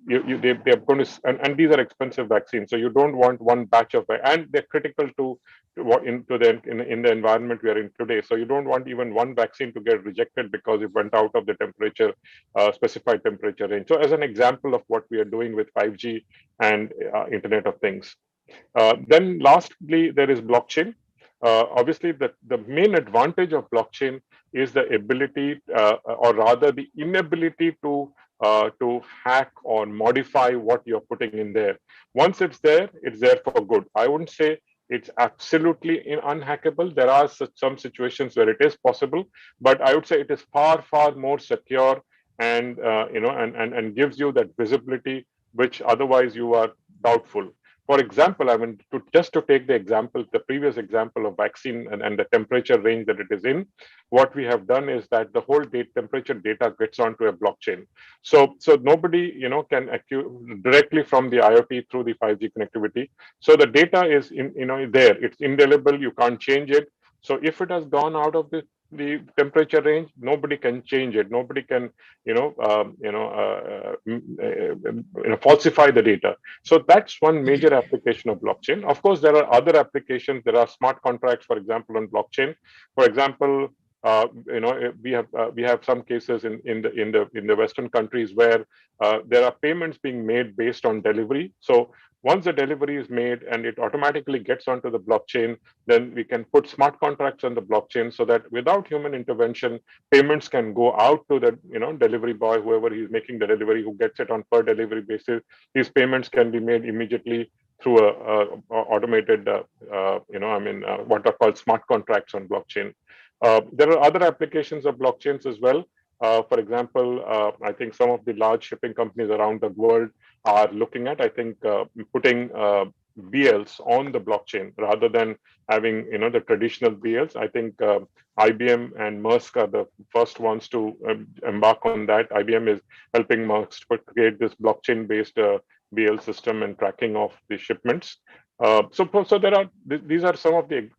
they're going to, and these are expensive vaccines, so you don't want one batch of, and they're critical to what into in the environment we are in today. So you don't want even one vaccine to get rejected because it went out of the temperature, specified temperature range. So as an example of what we are doing with 5G and Internet of Things. Then lastly, there is blockchain. Obviously, the main advantage of blockchain is the ability, or rather the inability to hack or modify what you're putting in there. Once it's there for good. I wouldn't say it's absolutely unhackable. There are some situations where it is possible, but I would say it is far, far more secure, and and gives you that visibility which otherwise you are doubtful. For example, I mean, to take the previous example of vaccine and the temperature range that it is in, what we have done is that the whole temperature data gets onto a blockchain. So nobody, can directly from the IoT through the 5G connectivity. So the data is there. It's indelible. You can't change it. So if it has gone out of the temperature range, nobody can change it. Nobody can, falsify the data. So that's one major application of blockchain. Of course, there are other applications. There are smart contracts, for example, on blockchain. For example, we have some cases in the Western countries where there are payments being made based on delivery. So once the delivery is made and it automatically gets onto the blockchain, then we can put smart contracts on the blockchain so that without human intervention, payments can go out to the delivery boy, whoever he's making the delivery, who gets it on per delivery basis. These payments can be made immediately through a automated, what are called smart contracts on blockchain. There are other applications of blockchains as well. For example, I think some of the large shipping companies around the world are looking at, I think, putting BLs on the blockchain rather than having the traditional BLs. I think IBM and Maersk are the first ones to embark on that. IBM is helping Maersk to create this blockchain-based BL system and tracking of the shipments. So there are these are some of the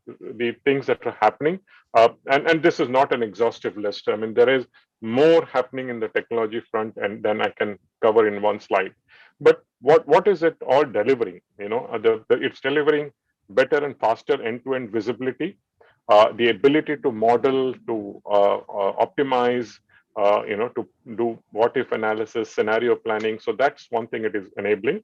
things that are happening, and this is not an exhaustive list. I mean, there is more happening in the technology front, and then I can cover in one slide. But what is it all delivering? It's delivering better and faster end-to-end visibility, the ability to model, to optimize, to do what-if analysis, scenario planning. So that's one thing it is enabling.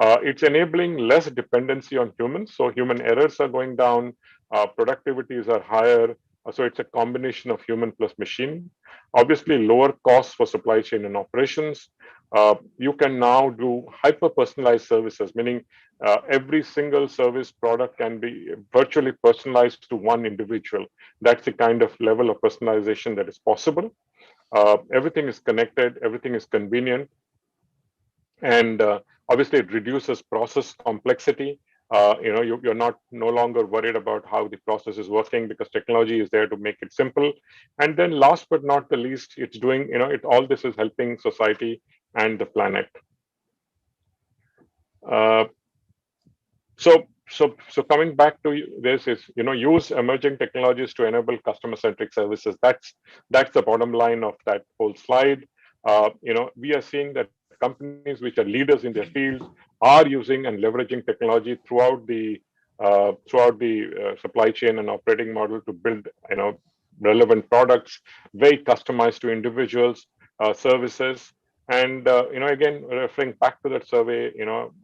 It's enabling less dependency on humans. So human errors are going down, productivities are higher. So it's a combination of human plus machine. Obviously, lower costs for supply chain and operations. You can now do hyper-personalized services, meaning every single service product can be virtually personalized to one individual. That's the kind of level of personalization that is possible. Everything is connected, everything is convenient, and obviously it reduces process complexity. You're not no longer worried about how the process is working because technology is there to make it simple. And then last but not the least, it's doing, all this is helping society and the planet. uh, so coming back to this is, use emerging technologies to enable customer centric services. That's the bottom line of that whole slide. We are seeing that companies which are leaders in their fields are using and leveraging technology throughout the supply chain and operating model to build, relevant products, very customized to individuals, services. And again, referring back to that survey,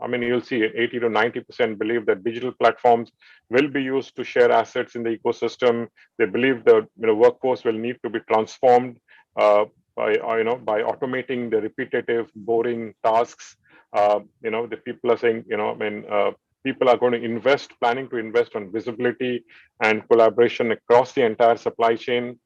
I mean, you'll see 80 to 90% believe that digital platforms will be used to share assets in the ecosystem. They believe the workforce will need to be transformed by automating the repetitive, boring tasks. The people are saying, people are going to planning to invest on visibility and collaboration across the entire supply chain.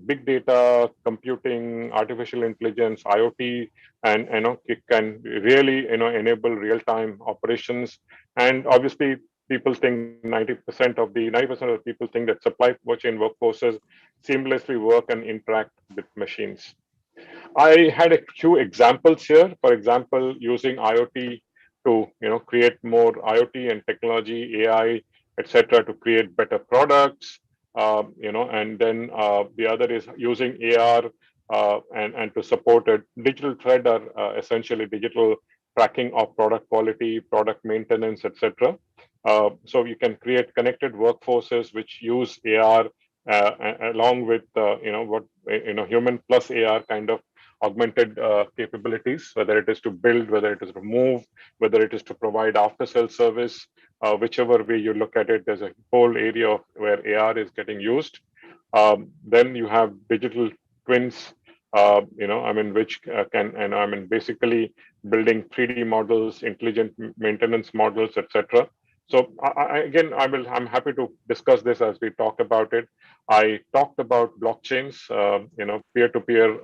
Big data, computing, artificial intelligence, IoT, and it can really enable real-time operations. And obviously, people think 90% of the people think that supply chain workforces seamlessly work and interact with machines. I had a few examples here. For example, using IoT to create more IoT and technology, AI, etc., to create better products. And then the other is using AR and to support a digital thread, or essentially digital tracking of product quality, product maintenance, etc. So you can create connected workforces which use AR along with human plus AR kind of augmented capabilities, whether it is to build, whether it is to move, whether it is to provide after sale service, whichever way you look at it, there's a whole area of where AR is getting used. Then you have digital twins, which can, and basically building 3D models, intelligent maintenance models, etc. So again, I'm happy to discuss this as we talk about it. I talked about blockchains, peer-to-peer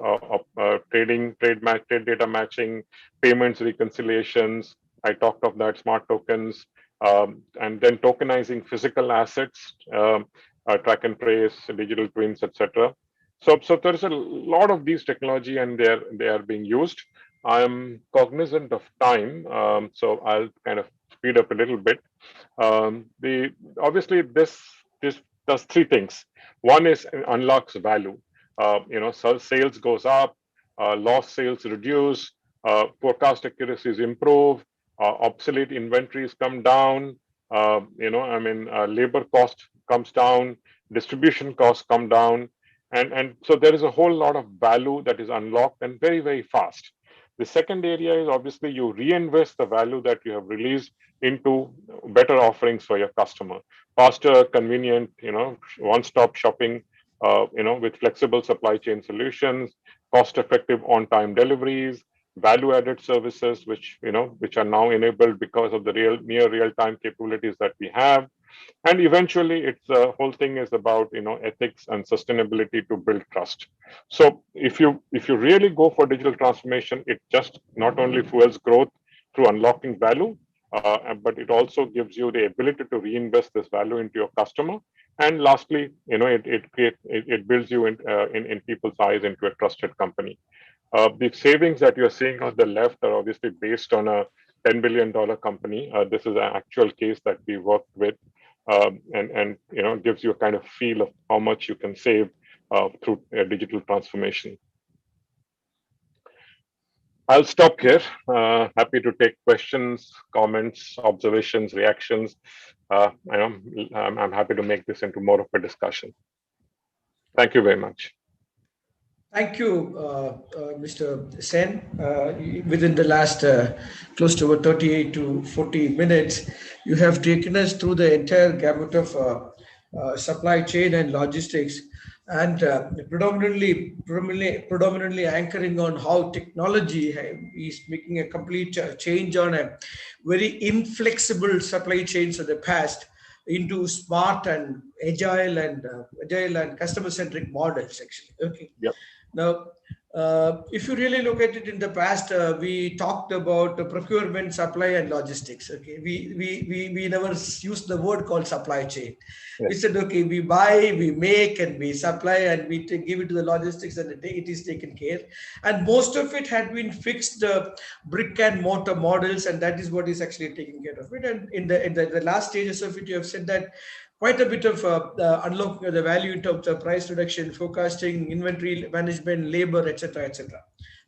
trading, trade data matching, payments reconciliations. I talked of that, smart tokens, and then tokenizing physical assets, track and trace, digital twins, etc. So there's a lot of these technology, and they are being used. I'm cognizant of time, so I'll kind of speed up a little bit. The obviously this does three things. One is it unlocks value. So sales goes up, lost sales reduce, forecast accuracies improve, obsolete inventories come down, labor cost comes down, distribution costs come down, and so there is a whole lot of value that is unlocked and very, very fast. The second area is obviously you reinvest the value that you have released into better offerings for your customer, faster, convenient, one-stop shopping, with flexible supply chain solutions, cost-effective on-time deliveries, value-added services, which are now enabled because of the near real-time capabilities that we have. And eventually it's the whole thing is about ethics and sustainability to build trust. So if you really go for digital transformation, it just not only fuels growth through unlocking value, but it also gives you the ability to reinvest this value into your customer. And lastly, it builds you in people's eyes into a trusted company. The savings that you're seeing on the left are obviously based on a $10 billion company. This is an actual case that we worked with, and gives you a kind of feel of how much you can save through digital transformation. I'll stop here. Happy to take questions, comments, observations, reactions. I'm happy to make this into more of a discussion. Thank you very much. Thank you, Mr. Sen. Within the last close to 38 to 40 minutes, you have taken us through the entire gamut of supply chain and logistics, and predominantly anchoring on how technology is making a complete change on a very inflexible supply chains of the past into smart and agile and customer centric models. Actually, okay. Yep. Now, if you really look at it in the past, we talked about procurement, supply, and logistics. Okay, we never used the word called supply chain. Yes. We said, okay, we buy, we make, and we supply, and we give it to the logistics, and it is taken care. And most of it had been fixed brick and mortar models, and that is what is actually taking care of it. And in the last stages of it, you have said that quite a bit of unlocking of the value in terms of price reduction, forecasting, inventory management, labor, etc., etc.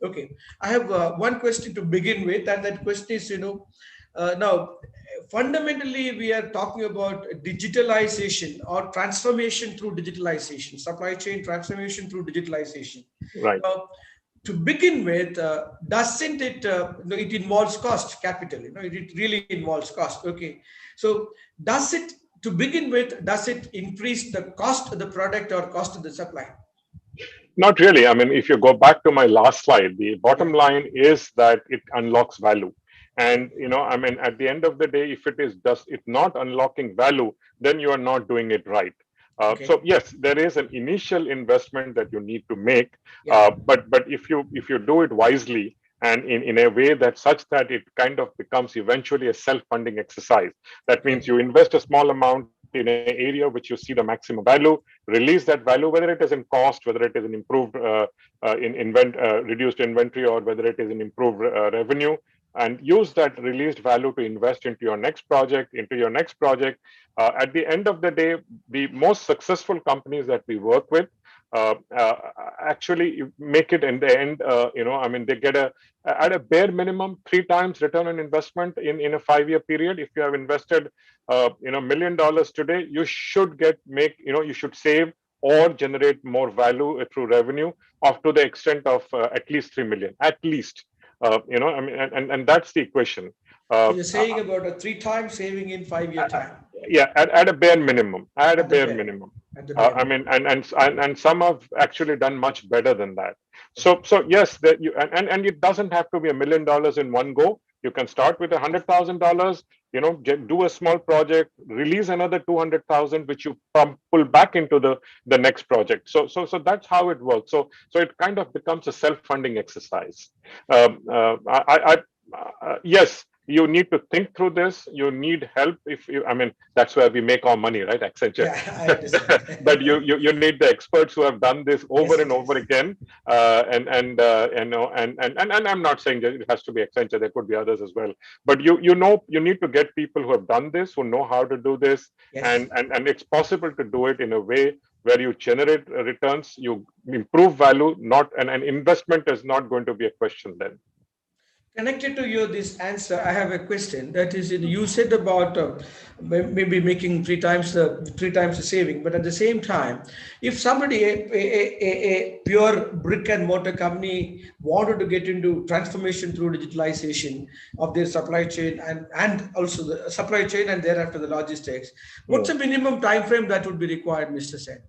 Okay, I have one question to begin with, and that question is, now fundamentally we are talking about digitalization or transformation through digitalization, supply chain transformation through digitalization. Right. To begin with, doesn't it? It involves cost, capital. It really involves cost. Okay, so does it? To begin with, does it increase the cost of the product or cost of the supply? Not really. I mean, if you go back to my last slide, the bottom line is that it unlocks value. And at the end of the day, if does it not unlocking value, then you are not doing it right. Okay. So yes, there is an initial investment that you need to make, Yeah. but if you do it wisely and in a way that such that it kind of becomes eventually a self-funding exercise. That means you invest a small amount in an area which you see the maximum value, release that value, whether it is in cost, whether it is in improved reduced inventory, or whether it is in improved revenue, and use that released value to invest into your next project, At the end of the day, the most successful companies that we work with actually make it in the end. They get at a bare minimum 3 times return on investment in a 5-year period. If you have invested $1 million today, you should you should save or generate more value through revenue up to the extent of at least 3 million, at least. And that's the equation. So you're saying about a 3 times saving in 5-year time. Yeah, at a bare minimum. At a bare minimum. And some have actually done much better than that. So yes, that and it doesn't have to be $1 million in one go. You can start with $100,000. Do a small project, release another 200,000, which you pull back into the next project. So that's how it works. So it kind of becomes a self-funding exercise. Yes, you need to think through this. You need help. If you, I mean, that's where we make our money, right? Accenture. Yeah, I understand. But you need the experts who have done this over Yes, and it over is. again. You know, and I'm not saying that it has to be Accenture. There could be others as well. But you need to get people who have done this, who know how to do this, Yes. and it's possible to do it in a way where you generate returns, you improve value, not an investment is not going to be a question then. Connected to your this answer, I have a question. That is, you said about maybe making three times the saving, but at the same time, if somebody a pure brick and mortar company wanted to get into transformation through digitalization of their supply chain and also the supply chain and thereafter the logistics, what's Hmm. the minimum time frame that would be required, Mr. Sen?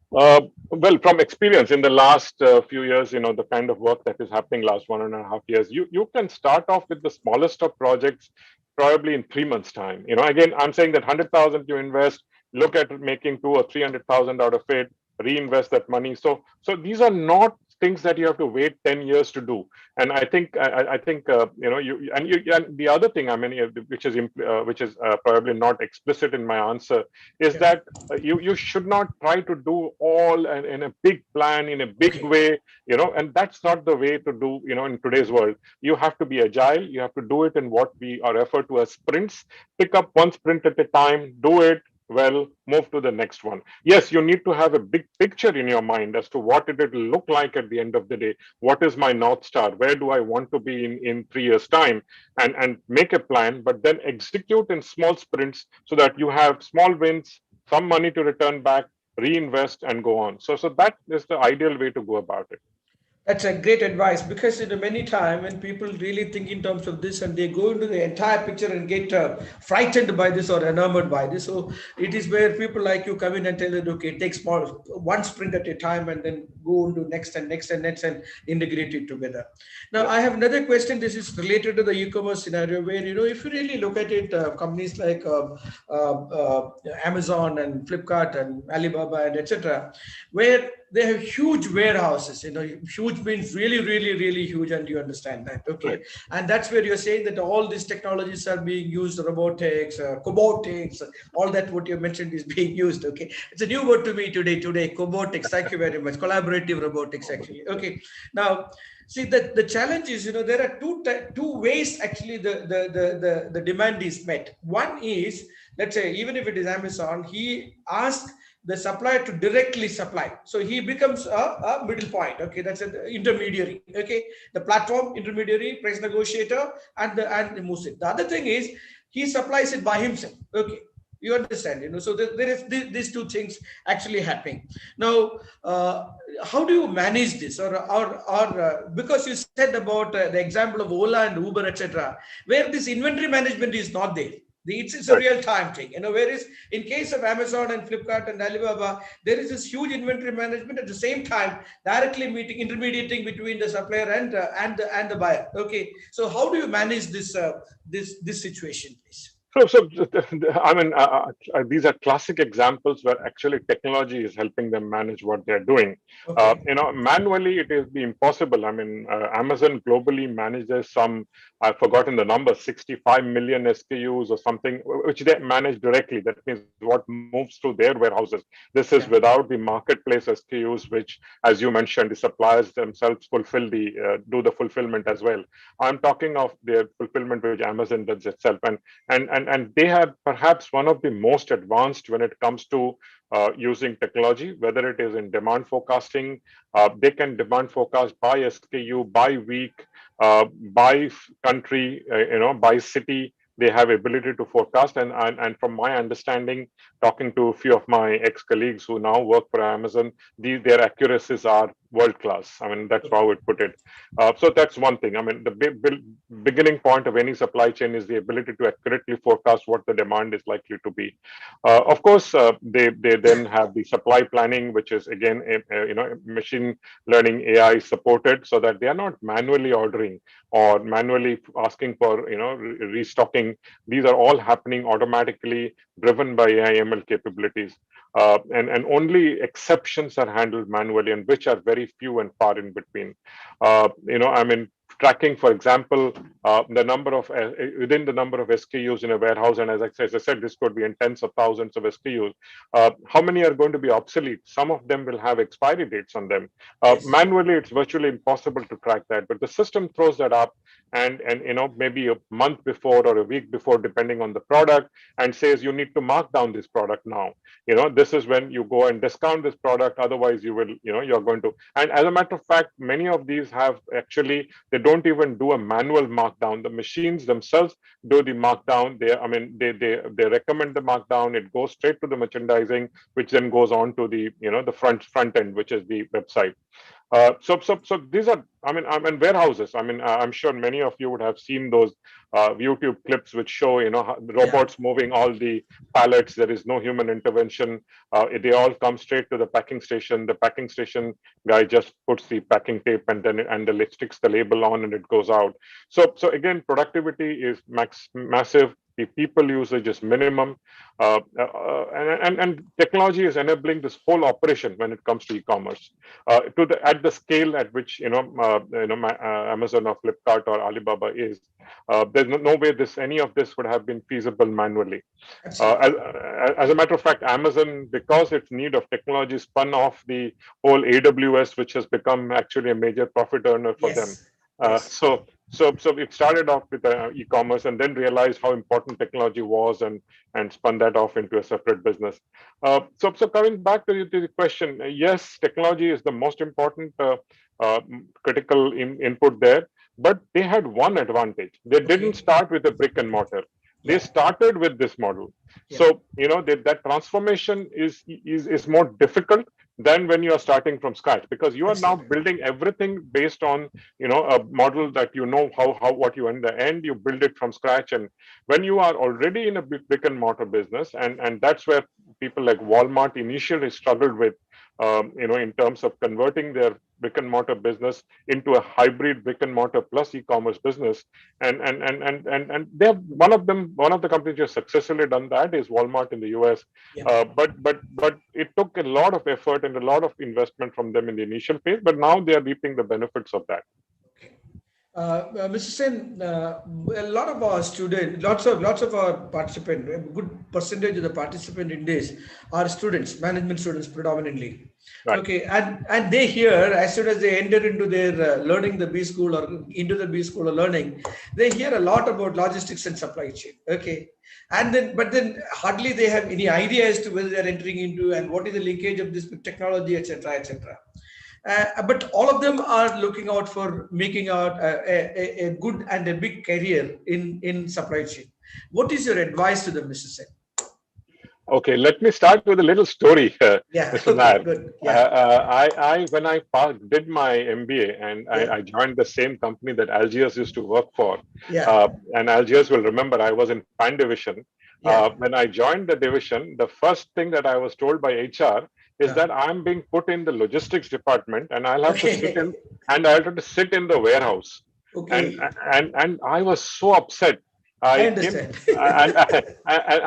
Well, from experience in the last few years, you know, the kind of work that is happening last 1.5 years, you can start off with the smallest of projects probably in 3 months' time. You know, again, I'm saying that 100,000 you invest, look at making 2 or 300,000 out of it, reinvest that money. So these are not things that you have to wait 10 years to do. And I think you know you and the other thing, I mean, which is probably not explicit in my answer, is Yeah. that you should not try to do all in a big plan in a big Okay. way, you know, and that's not the way to do, you know, in today's world. You have to be agile. You have to do it in what we are referred to as sprints. Pick up one sprint at a time, do it well, move to the next one. Yes, you need to have a big picture in your mind as to what it will look like at the end of the day. What is my North Star? Where do I want to be in 3 years' time? And make a plan, but then execute in small sprints so that you have small wins, some money to return back, reinvest, and go on. So that is the ideal way to go about it. That's a great advice because many time when people really think in terms of this and they go into the entire picture and get frightened by this or enamored by this. So it is where people like you come in and tell them, okay, take small one sprint at a time and then go into next and next and next and integrate it together. Now Yeah. I have another question. This is related to the e-commerce scenario where if you really look at it, companies like Amazon and Flipkart and Alibaba and etc., where they have huge warehouses. Huge means really, really, really huge, and you understand that, Right. okay? And that's where you're saying that all these technologies are being used, robotics, cobotics, all that what you mentioned is being used, okay? It's a new word to me today, cobotics. Thank you very much. Collaborative robotics, actually. Okay. Now, see that the challenge is, there are two ways actually the demand is met. One is, let's say, even if it is Amazon, he asks the supplier to directly supply. So he becomes a middle point. Okay, that's an intermediary. Okay, the platform intermediary, price negotiator, and moves it. The other thing is he supplies it by himself. Okay, you understand? So there is these two things actually happening now. How do you manage this, or because you said about the example of Ola and Uber, etc., where this inventory management is not there. It's a Right. real time thing, whereas in case of Amazon and Flipkart and Alibaba, there is this huge inventory management at the same time, directly meeting, intermediating between the supplier and the buyer. Okay, so how do you manage this situation, please? So I mean, these are classic examples where actually technology is helping them manage what they're doing. Okay, You know, manually it is be impossible. I mean, Amazon globally manages some, I've forgotten the number, 65 million SKUs or something, which they manage directly. That means what moves through their warehouses. This is yeah, without the marketplace SKUs, which, as you mentioned, the suppliers themselves fulfill do the fulfillment as well. I'm talking of their fulfillment which Amazon does itself, and they have perhaps one of the most advanced when it comes to using technology, whether it is in demand forecasting. They can demand forecast by SKU, by week, by country, you know, by city. They have ability to forecast, and from my understanding, talking to a few of my ex-colleagues who now work for Amazon, their accuracies are world class. I mean, that's how I okay, would put it. So that's one thing. I mean, the beginning point of any supply chain is the ability to accurately forecast what the demand is likely to be. Of course, they then have the supply planning, which is again you know, machine learning AI supported, so that they are not manually ordering or manually asking for, you know, restocking. These are all happening automatically, driven by AI ML capabilities. And only exceptions are handled manually, and which are very few and far in between. You know, I mean, tracking, for example, the number of within the number of SKUs in a warehouse, and as I said, this could be in tens of thousands of SKUs. How many are going to be obsolete? Some of them will have expiry dates on them. Yes. Manually, it's virtually impossible to track that, but the system throws that up, and maybe a month before or a week before, depending on the product, and says you need to mark down this product now. This is when you go and discount this product, otherwise you will, you're going to. And as a matter of fact, many of these have actually, they don't even do a manual markdown. The machines themselves do the markdown. They recommend the markdown. It goes straight to the merchandising, which then goes on to the the front end, which is the website. So these are, warehouses. I'm sure many of you would have seen those YouTube clips which show, robots moving all the pallets. There is no human intervention. They all come straight to the packing station. The packing station guy just puts the packing tape and then sticks the label on, and it goes out. So again, productivity is massive. The people usage is minimum, and technology is enabling this whole operation when it comes to e-commerce at the scale at which Amazon or Flipkart or Alibaba is. There's no way any of this would have been feasible manually. Absolutely. As a matter of fact, Amazon, because its need of technology, spun off the whole AWS, which has become actually a major profit earner for them. Yes. Yes. So it started off with e-commerce, and then realized how important technology was, and spun that off into a separate business. So coming back to the question, yes, technology is the most important critical input there, but they had one advantage. They didn't Okay. start with a brick and mortar. They Yeah. started with this model. Yeah. So that transformation is more difficult than when you are starting from scratch, because you are now Absolutely. building everything based on a model that how what you in the end you build it from scratch. And when you are already in a brick and mortar business, and that's where people like Walmart initially struggled with, in terms of converting their brick and mortar business into a hybrid brick and mortar plus e-commerce business. And they have one of the companies who has successfully done that is Walmart in the US. Yeah. But it took a lot of effort and a lot of investment from them in the initial phase, but now they are reaping the benefits of that. Okay. Mr. Sen, a lot of our students, lots of our participants, a good percentage of the participant in this are students, management students predominantly. Right. Okay, and they hear as soon as they enter into their learning the B school or into the B school or learning, they hear a lot about logistics and supply chain. Okay, and then hardly they have any idea as to whether they are entering into and what is the linkage of this with technology, etc., etc. But all of them are looking out for making out a good and a big career in supply chain. What is your advice to them, Mr. Sen? Okay, let me start with a little story, Yeah. Mr. Okay. Nair. Good. Yeah. I when I did my MBA, and Yeah. I joined the same company that Algiers used to work for, Yeah. and Algiers will remember I was in fan division. Yeah. When I joined the division, the first thing that I was told by HR is Uh, that I'm being put in the logistics department, and I'll have to okay. sit in the warehouse, and Okay. and I was so upset. I I came understand.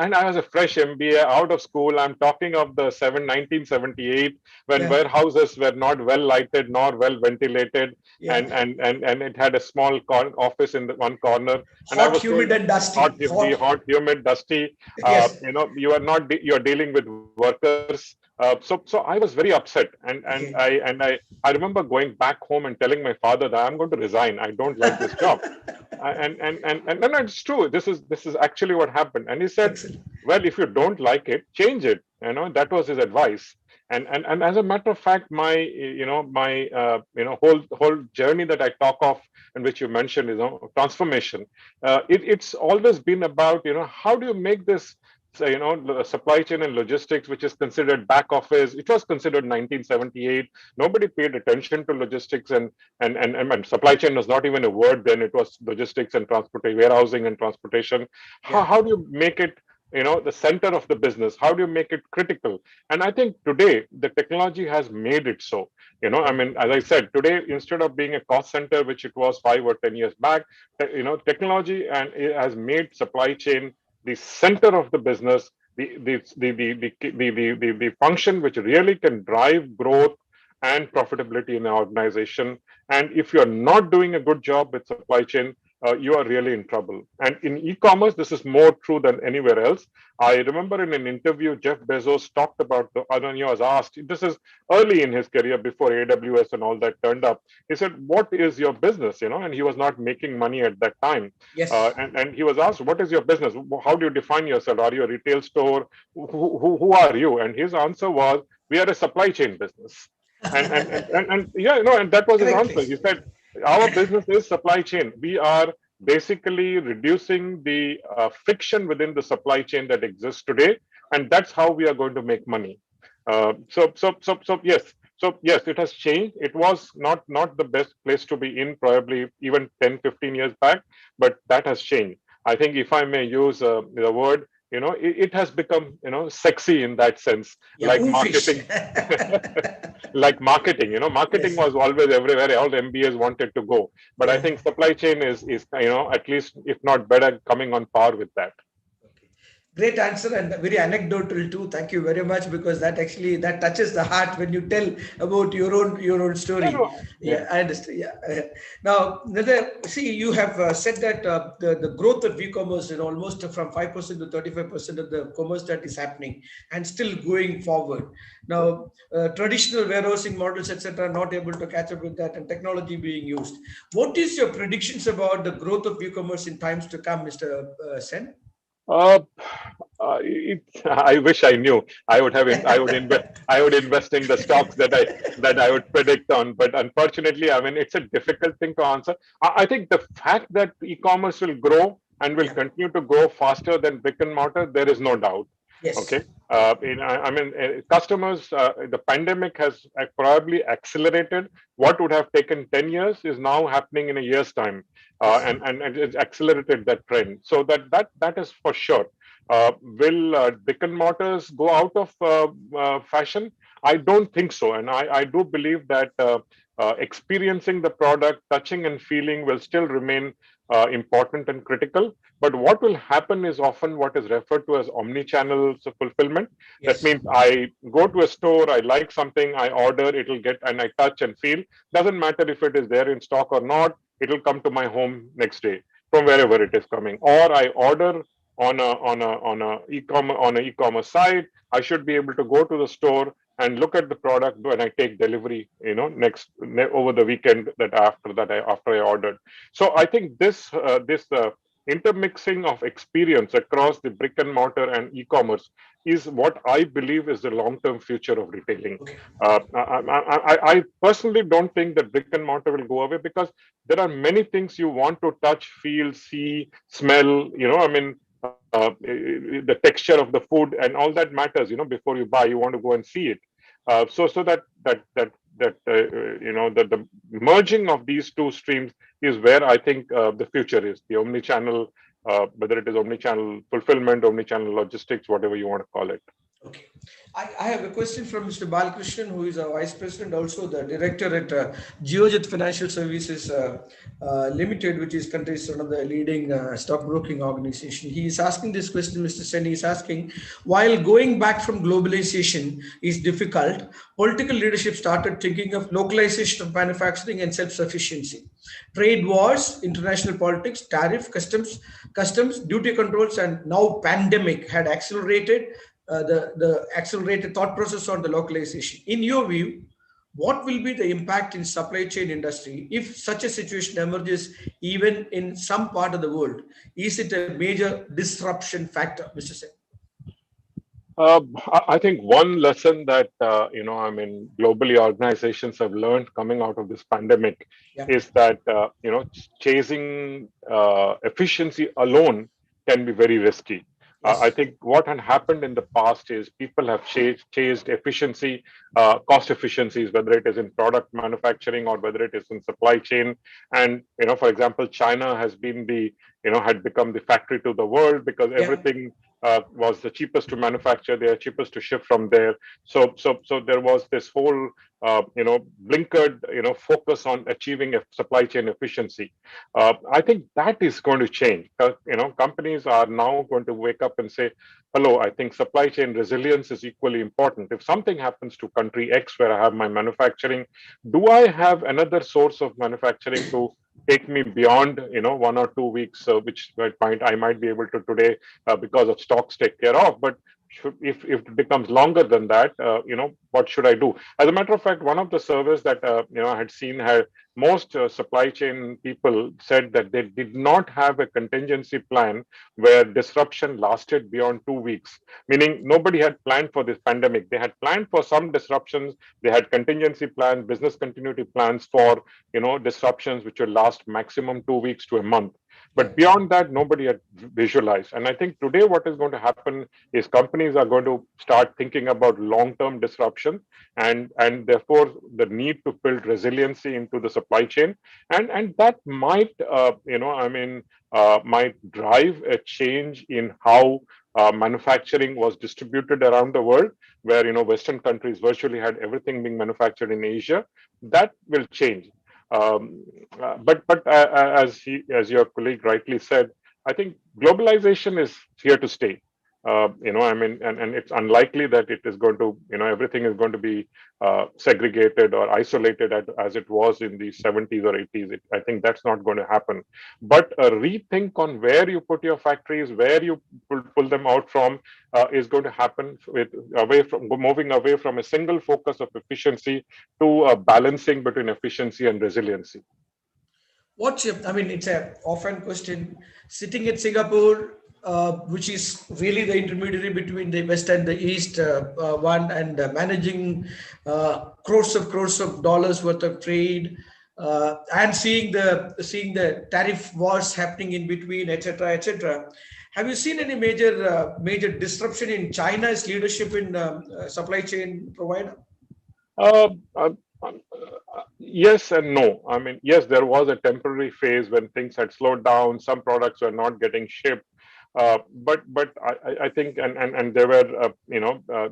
and I was a fresh MBA out of school. I'm talking of the 1978, when Yeah. warehouses were not well lighted nor well ventilated, Yeah. and it had a small office in the one corner. And I Hot, was told, humid, and hot, dusty. Hot. hot, humid, dusty. Yes. You are not you are dealing with workers. So I was very upset, Okay. I remember going back home and telling my father that I'm going to resign. I don't like this job. And no, it's true. This is actually what happened. And he said, Excellent. well, if you don't like it, change it. That was his advice. And as a matter of fact, my whole journey that I talk of, and which you mentioned, is transformation. It's always been about how do you make this, so, supply chain and logistics, which is considered back office. It was considered 1978. Nobody paid attention to logistics, and supply chain was not even a word then. It was logistics and transportation, warehousing and transportation. How, Yeah. how do you make it, the center of the business? How do you make it critical? And I think today the technology has made it so. Yeah. As I said, today, instead of being a cost center, which it was 5 or 10 years back, technology and it has made supply chain the center of the business, the function which really can drive growth, and profitability in an organization. And if you're not doing a good job with supply chain, you are really in trouble. And in e-commerce, this is more true than anywhere else. I remember in an interview, Jeff Bezos talked about he was asked, this is early in his career before AWS and all that turned up. He said, what is your business? And he was not making money at that time. Yes. And he was asked, what is your business? How do you define yourself? Are you a retail store? Who are you? And his answer was, we are a supply chain business. And yeah, and that was his answer. He Correctly. said, our business is supply chain. We are basically reducing the friction within the supply chain that exists today, and that's how we are going to make money. Yes. So yes, it has changed. It was not the best place to be in, probably even 10, 15 years back, but that has changed. I think if I may use the word, it has become, sexy in that sense, Yeah, like fish. marketing. Like marketing, marketing Yes. was always everywhere. All the MBAs wanted to go, but I Yeah. think supply chain is at least, if not better, coming on par with that. Okay. Great answer and very anecdotal too. Thank you very much because that touches the heart when you tell about your own Yeah, story. no, yeah. Yeah, I understand. Yeah. Now, see, you have said that the growth of e-commerce is almost from 5% to 35% of the commerce that is happening and still going forward. Now, traditional warehousing models, etc., are not able to catch up with that and technology being used. What is your predictions about the growth of e-commerce in times to come, Mr. Sen? Uh, I wish I knew. I would invest in the stocks that I would predict on. But unfortunately, I mean, it's a difficult thing to answer. I think the fact that e-commerce will grow and will Yeah. continue to grow faster than brick and mortar, there is no doubt. Yes. Okay. I mean, customers, the pandemic has probably accelerated what would have taken 10 years is now happening in a year's time. Yes. And it's accelerated that trend. So that is for sure. Will brick and mortars go out of fashion? I don't think so. And I do believe that experiencing the product, touching and feeling will still remain important and critical. But what will happen is often what is referred to as omni-channel fulfillment. That Yes. means I go to a store, I like something, I order, it'll get, and I touch and feel. Doesn't matter if it is there in stock or not, it'll come to my home next day from wherever it is coming. Or I order on a e-commerce site. I should be able to go to the store and look at the product when I take delivery, over the weekend after I ordered. So I think this intermixing of experience across the brick and mortar and e-commerce is what I believe is the long-term future of retailing. Okay. I personally don't think that brick and mortar will go away because there are many things you want to touch, feel, see, smell. I mean, the texture of the food and all that matters. Before you buy, you want to go and see it. So the merging of these two streams is where I think the future is. The omni-channel, whether it is omni-channel fulfillment, omni-channel logistics, whatever you want to call it. Okay. I have a question from Mr. Balakrishnan, who is a vice president, also the director at Geojit Financial Services Limited, which is country's one of the leading stockbroking organization. He is asking this question, Mr. Sen. He is asking, while going back from globalization is difficult, political leadership started thinking of localization of manufacturing and self-sufficiency. Trade wars, international politics, tariff, customs, duty controls, and now pandemic had accelerated the accelerated thought process on the localization. In your view, what will be the impact in supply chain industry if such a situation emerges even in some part of the world? Is it a major disruption factor, Mr. Sen? I think one lesson that I mean, globally organizations have learned coming out of this pandemic Yeah. is that chasing efficiency alone can be very risky. I Yes. think what had happened in the past is people have chased efficiency, cost efficiencies, whether it is in product manufacturing or whether it is in supply chain. And for example, China has been had become the factory to the world because Yeah. everything was the cheapest to manufacture. They are cheapest to ship from there. So there was this whole blinkered focus on achieving a supply chain efficiency. I think that is going to change. Companies are now going to wake up and say, hello, I think supply chain resilience is equally important. If something happens to country X where I have my manufacturing, do I have another source of manufacturing to take me beyond 1 or 2 weeks, which I might be able to today because of stocks take care of. But if it becomes longer than that, what should I do? As a matter of fact, one of the surveys that I had seen had most supply chain people said that they did not have a contingency plan where disruption lasted beyond 2 weeks, meaning nobody had planned for this pandemic. They had planned for some disruptions. They had contingency plans, business continuity plans for disruptions which will last maximum 2 weeks to a month. But beyond that, nobody had visualized. And I think today what is going to happen is companies are going to start thinking about long-term disruption, and therefore the need to build resiliency into the supply chain. And that might, might drive a change in how manufacturing was distributed around the world, where Western countries virtually had everything being manufactured in Asia. That will change. But as your colleague rightly said, I think globalization is here to stay. And it's unlikely that it is going to, everything is going to be segregated or isolated as it was in the 70s or 80s. I think that's not going to happen. But a rethink on where you put your factories, where you pull them out from, is going to happen with moving away from a single focus of efficiency to a balancing between efficiency and resiliency. It's a often question. Sitting in Singapore, which is really the intermediary between the West and the East, one, and managing crores of dollars worth of trade, and seeing the tariff wars happening in between, etc., etc. Have you seen any major disruption in China's leadership in supply chain provider? Uh, uh, yes and no. I mean, yes, there was a temporary phase when things had slowed down. Some products were not getting shipped. But I think and there were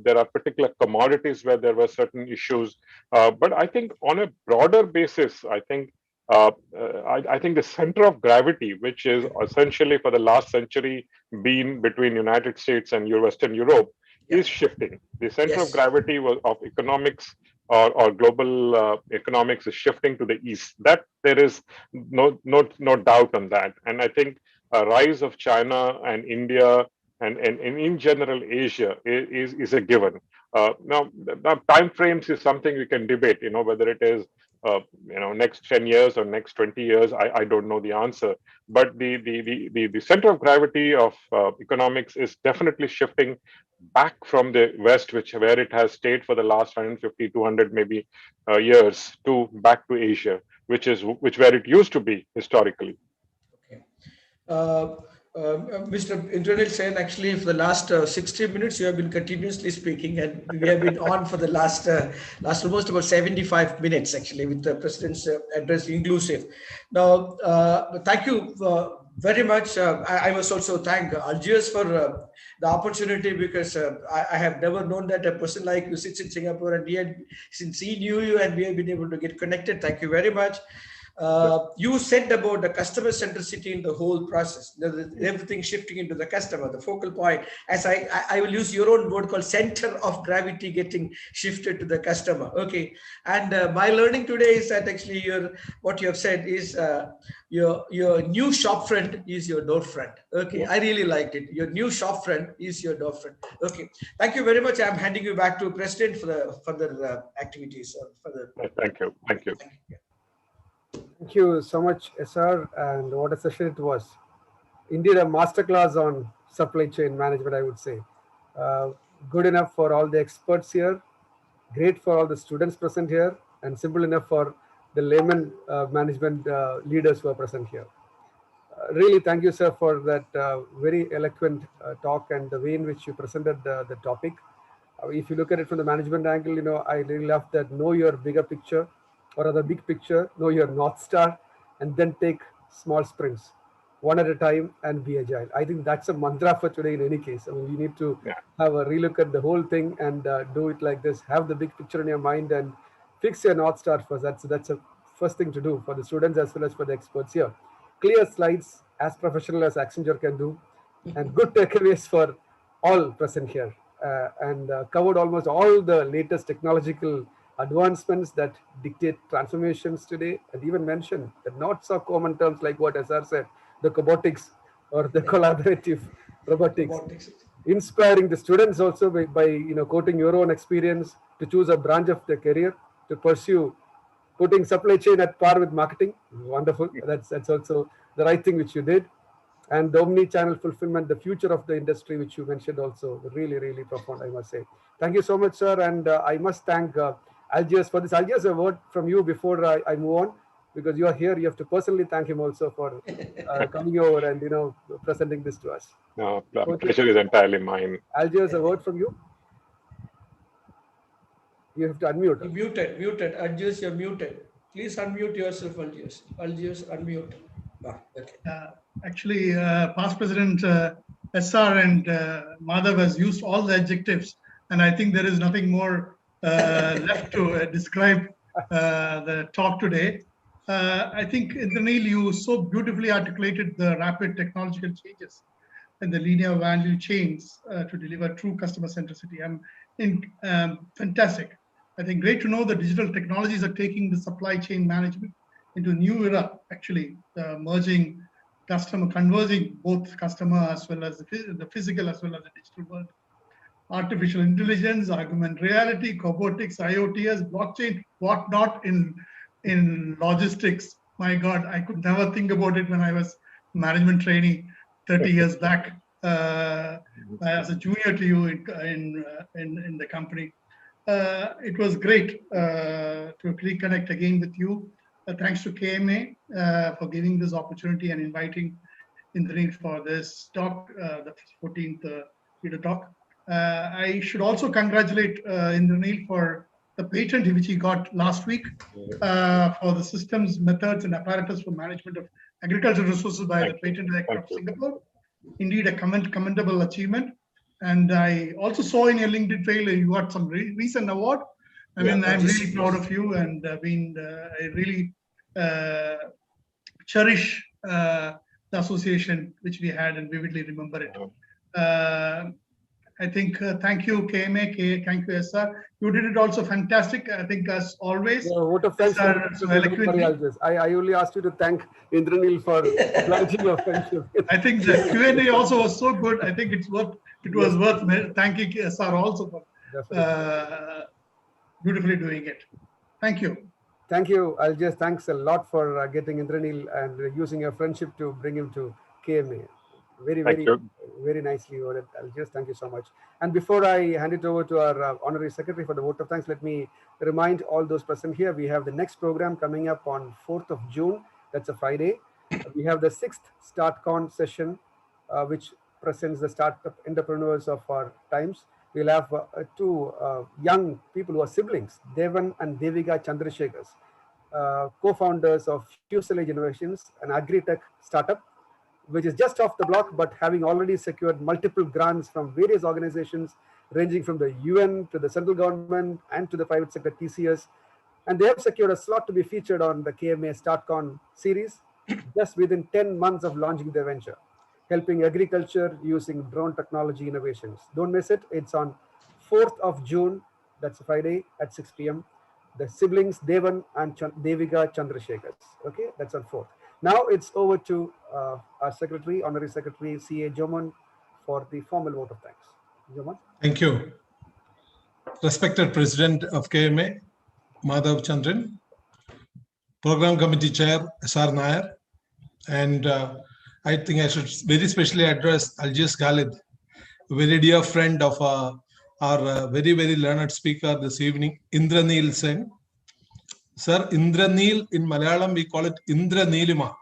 there are particular commodities where there were certain issues. But I think on a broader basis, I think the center of gravity, which is essentially for the last century been between United States and Western Europe, is shifting. The center of Yes. gravity of economics or global economics is shifting to the east. That there is no doubt on that. And I think a rise of China and India and in general Asia is a given. Now, the time frames is something we can debate. Whether it is next 10 years or next 20 years, I don't know the answer. But the center of gravity of economics is definitely shifting back from the West, where it has stayed for the last 150, 200 maybe years, to back to Asia, which where it used to be historically. Okay. Mr. Indranil Sen, actually, for the last 60 minutes, you have been continuously speaking, and we have been on for the last almost about 75 minutes, actually, with the President's address inclusive. Now, thank you very much. I must also thank Algiers for the opportunity, because I have never known that a person like you sits in Singapore, and since he knew you and we have been able to get connected. Thank you very much. You said about the customer centricity in the whole process, everything shifting into the customer, the focal point, as I will use your own word called center of gravity getting shifted to the customer. Okay. And my learning today is that actually what you have said is your new shop front is your door front. Okay. I really liked it. Your new shop front is your door front. Okay. Thank you very much. I'm handing you back to President for the further activities. Thank you. Thank you. Thank you so much, SR, and what a session it was. Indeed, a masterclass on supply chain management, I would say. Uh, Good enough for all the experts here, great for all the students present here, and simple enough for the layman management leaders who are present here. Really, thank you, sir, for that very eloquent talk and the way in which you presented the topic. If you look at it from the management angle, I really love that know your bigger picture or other big picture, know your North Star, and then take small sprints. one at a time, and be agile. I think that's a mantra for today in any case. I mean, you need to Yeah. have a relook at the whole thing and do it like this. Have the big picture in your mind and fix your North Star first. That's a first thing to do for the students as well as for the experts here. Clear slides, as professional as Accenture can do, and good takeaways for all present here, and covered almost all the latest technological advancements that dictate transformations today, and even mentioned the not so common terms like what SR said, the cobotics or the collaborative robotics, Robotics. inspiring the students also by quoting your own experience to choose a branch of their career to pursue, putting supply chain at par with marketing. Wonderful. That's also the right thing which you did. And the omni-channel fulfillment, the future of the industry, which you mentioned also, really, really profound, I must say. Thank you so much, sir. And I must thank Algiers for this. Algiers, a word from you before I move on, because you are here. You have to personally thank him also for coming over and presenting this to us. No, pleasure is entirely mine. Algiers, a word from you. You have to unmute. You muted. Algiers, you're muted. Please unmute yourself, Algiers. Algiers, unmute. Okay. Actually, past President SR and Madhav has used all the adjectives, and I think there is nothing more left to describe the talk today. I think, Indranil, you so beautifully articulated the rapid technological changes and the linear value chains to deliver true customer centricity. Fantastic. I think great to know that digital technologies are taking the supply chain management into a new era, actually, merging converging both customer as well as the physical as well as the digital world. Artificial intelligence, augmented reality, cobotics, IoTs, blockchain, whatnot in logistics. My God, I could never think about it when I was management trainee 30 years back as a junior to you in the company. It was great to reconnect again with you. Thanks to KMA for giving this opportunity and inviting Indranil for this talk, the 14th Leader Talk. I should also congratulate Indranil for the patent which he got last week for the systems, methods, and apparatus for management of agricultural resources by the Patent Director of Singapore. Indeed, a commendable achievement. And I also saw in your LinkedIn trailer you got some recent award. I mean, I'm really proud of you, and I really cherish the association which we had and vividly remember it. I think thank you, KMA, thank you, SR. You did it also fantastic. I think as always. Yeah, vote of thanks. I only asked you to thank Indranil for launching your friendship. I think the Q&A also was so good. I think it was worth thanking SR also for beautifully doing it. Thank you. Thank you. Thanks a lot for getting Indranil and using your friendship to bring him to KMA. Very nicely worded. Thank you so much. And before I hand it over to our Honorary Secretary for the vote of thanks, let me remind all those present here, we have the next program coming up on 4th of June. That's a Friday. We have the 6th StartCon session, which presents the startup entrepreneurs of our times. We'll have two young people who are siblings, Devan and Devika Chandrasekhar, co-founders of Fuselage Innovations, an agri-tech startup, which is just off the block, but having already secured multiple grants from various organizations, ranging from the UN to the central government and to the private sector TCS. And they have secured a slot to be featured on the KMA StartCon series just within 10 months of launching their venture, helping agriculture using drone technology innovations. Don't miss it. It's on 4th of June. That's a Friday at 6 p.m. The siblings Devan and Devika Chandrasekhar. Okay, that's on 4th. Now it's over to our Secretary, Honorary Secretary, CA Joman, for the formal vote of thanks. Joman. Thank you. Respected President of KMA, Madhav Chandran, Program Committee Chair, SR Nair, and I think I should very specially address Algiers Khalid, a very dear friend of our very, very learned speaker this evening, Indranil Sen. Sir, Indranil, in Malayalam, we call it Indranilima.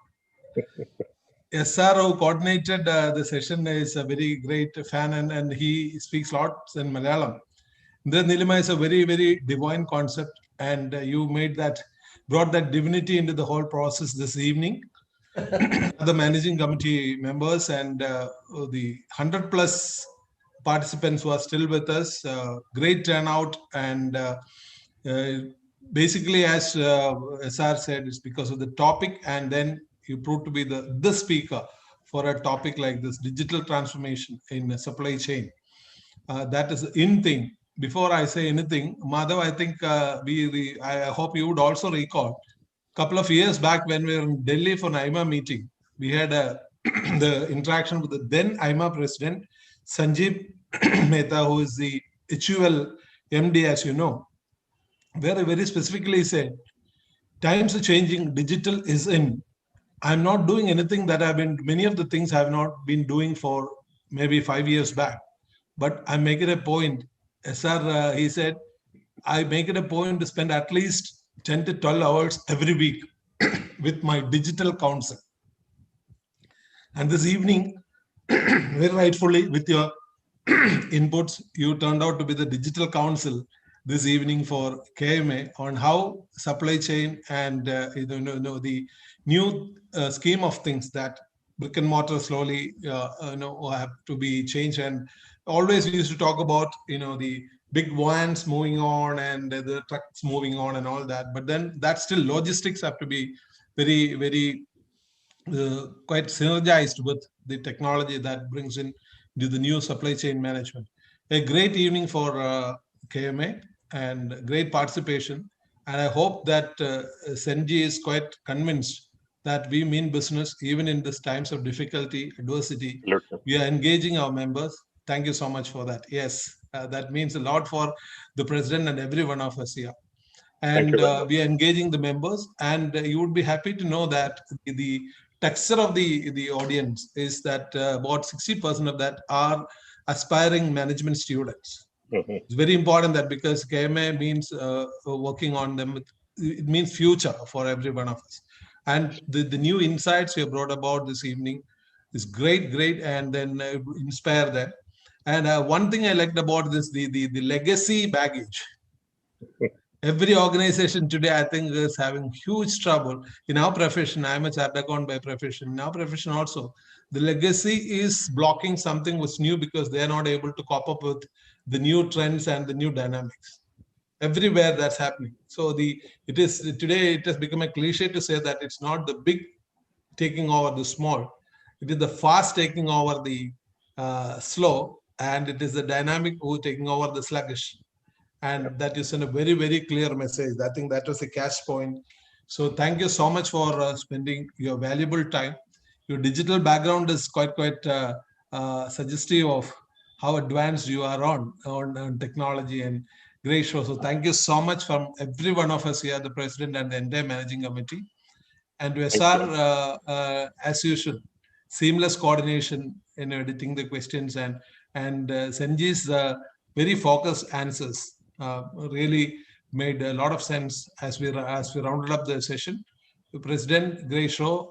SR, who coordinated the session, is a very great fan and he speaks lots in Malayalam. Indranilima is a very, very divine concept, and you brought that divinity into the whole process this evening. other managing committee members, and the 100+ participants who are still with us. Great turnout, and basically, as SR said, it's because of the topic, and then you proved to be the speaker for a topic like this, digital transformation in the supply chain. That is the in thing. Before I say anything, Madhav, I think I hope you would also recall a couple of years back when we were in Delhi for an IMA meeting, we had the interaction with the then IMA president, Sanjeev Mehta, who is the HUL MD, as you know, where he very specifically said, times are changing, digital is in. I'm not doing anything that many of the things I've not been doing for maybe 5 years back. But I make it a point, SR, he said, I make it a point to spend at least 10 to 12 hours every week with my digital counsel. And this evening, very rightfully, with your inputs, you turned out to be the digital counsel this evening for KMA on how supply chain and the new scheme of things that brick and mortar slowly have to be changed. And always we used to talk about the big vans moving on and the trucks moving on and all that, but then that still logistics have to be very, very quite synergized with the technology that brings in the new supply chain management. A great evening for KMA and great participation. And I hope that Senji is quite convinced that we mean business even in these times of difficulty, adversity. We are engaging our members. Thank you so much for that. Yes, that means a lot for the president and every one of us here. And we are engaging the members, and you would be happy to know that the texture of the audience is that about 60% of that are aspiring management students. It's very important that because KMA means working on them, it means future for every one of us. And the new insights we have brought about this evening is great, and then inspire them. And one thing I liked about this, the legacy baggage. Every organization today, I think, is having huge trouble. In our profession, I'm a chartered accountant by profession. In our profession also, the legacy is blocking something was new because they're not able to cope up with the new trends and the new dynamics. Everywhere that's happening. So today it has become a cliche to say that it's not the big taking over the small. It is the fast taking over the slow, and it is the dynamic who taking over the sluggish. And that is in a very, very clear message. I think that was a catch point. So thank you so much for spending your valuable time. Your digital background is quite suggestive of how advanced you are on technology, and great show. So thank you so much from every one of us here, the president and the entire managing committee. And to SR, as usual, seamless coordination in editing the questions, and Senji's very focused answers really made a lot of sense as we rounded up the session. The president, great show.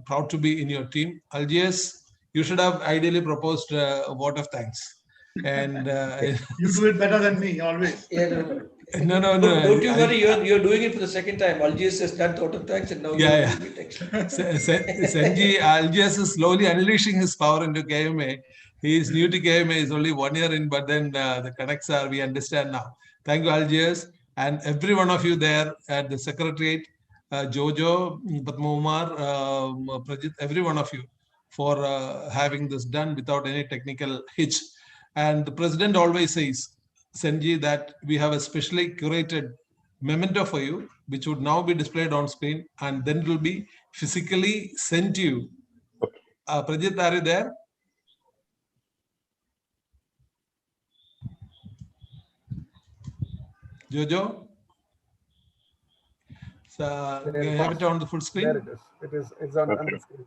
Proud to be in your team. Algiers, you should have ideally proposed a vote of thanks. And you do it better than me always. Yeah, no. Don't you worry. You're doing it for the second time. Algiers has done vote of thanks, and now you're doing it. Senji, Algiers is slowly unleashing his power into KMA. He is new to KMA. He's only 1 year in, but then the connects are, we understand now. Thank you, Algiers, and every one of you there at the Secretariat, Jojo, Padma Umar, Prajit, every one of you for having this done without any technical hitch. And the president always says, Senji, that we have a specially curated memento for you, which would now be displayed on screen, and then it will be physically sent to you. Prajit, are you there? Jojo? So, can you have it on the full screen? There it is. It's on the screen.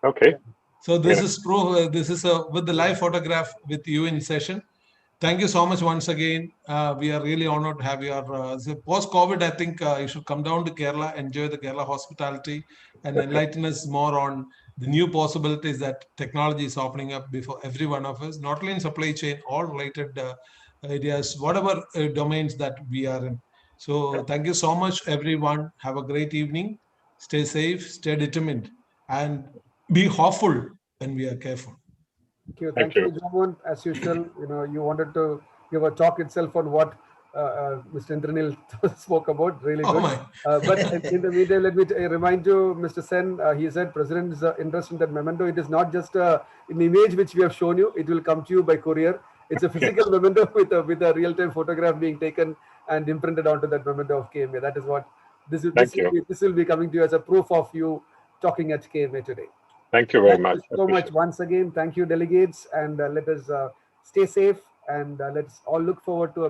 Okay. So this is proof. This is with the live photograph with you in session. Thank you so much once again. We are really honored to have your post-COVID. I think you should come down to Kerala, enjoy the Kerala hospitality, and enlighten us more on the new possibilities that technology is opening up before every one of us, not only in supply chain, all related areas, whatever domains that we are in. So thank you so much, everyone. Have a great evening. stay safe, stay determined, and be hopeful when we are careful. Thank you. Thank Thank you, you. Jamon. As usual, you wanted to give a talk itself on what Mr. Indranil spoke about. Really Oh good. my. But in the meantime, let me remind you, Mr. Sen, he said President's interest in that memento. It is not just an image which we have shown you. It will come to you by courier. It's a physical memento with a real-time photograph being taken and imprinted onto that memento of KMA. That is what Thank you. this will be coming to you as a proof of you talking at KMA today. Thank you very Thank much. you so much once again. Thank you, delegates, and let us stay safe, and let's all look forward to a